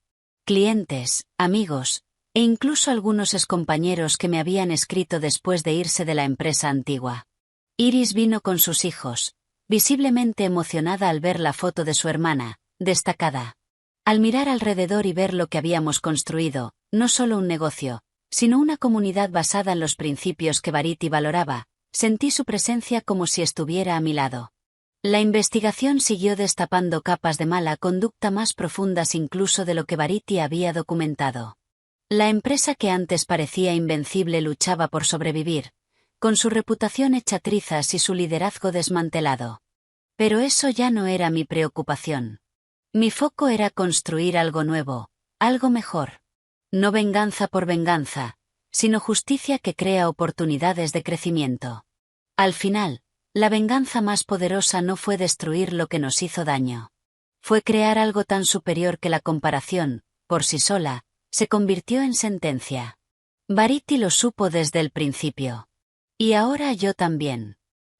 Clientes, amigos, e incluso algunos excompañeros que me habían escrito después de irse de la empresa antigua. Iris vino con sus hijos, visiblemente emocionada al ver la foto de su hermana, destacada. Al mirar alrededor y ver lo que habíamos construido, no solo un negocio, sino una comunidad basada en los principios que Verity valoraba, sentí su presencia como si estuviera a mi lado. La investigación siguió destapando capas de mala conducta más profundas incluso de lo que Verity había documentado. La empresa que antes parecía invencible luchaba por sobrevivir, con su reputación hecha trizas y su liderazgo desmantelado. Pero eso ya no era mi preocupación. Mi foco era construir algo nuevo, algo mejor. No venganza por venganza, sino justicia que crea oportunidades de crecimiento. Al final, la venganza más poderosa no fue destruir lo que nos hizo daño. Fue crear algo tan superior que la comparación, por sí sola, se convirtió en sentencia. Verity lo supo desde el principio. Y ahora yo también.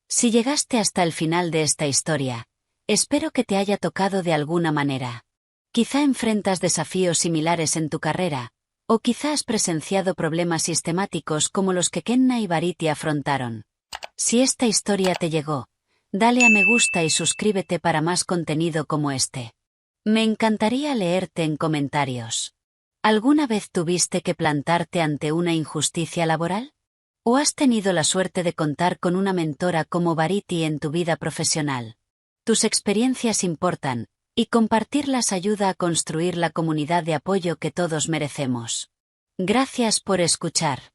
Si llegaste hasta el final de esta historia, espero que te haya tocado de alguna manera. Quizá enfrentas desafíos similares en tu carrera, o quizá has presenciado problemas sistemáticos como los que Kenna y Verity afrontaron. Si esta historia te llegó, dale a me gusta y suscríbete para más contenido como este. Me encantaría leerte en comentarios. ¿Alguna vez tuviste que plantarte ante una injusticia laboral? ¿O has tenido la suerte de contar con una mentora como Verity en tu vida profesional? Tus experiencias importan, y compartirlas ayuda a construir la comunidad de apoyo que todos merecemos. Gracias por escuchar.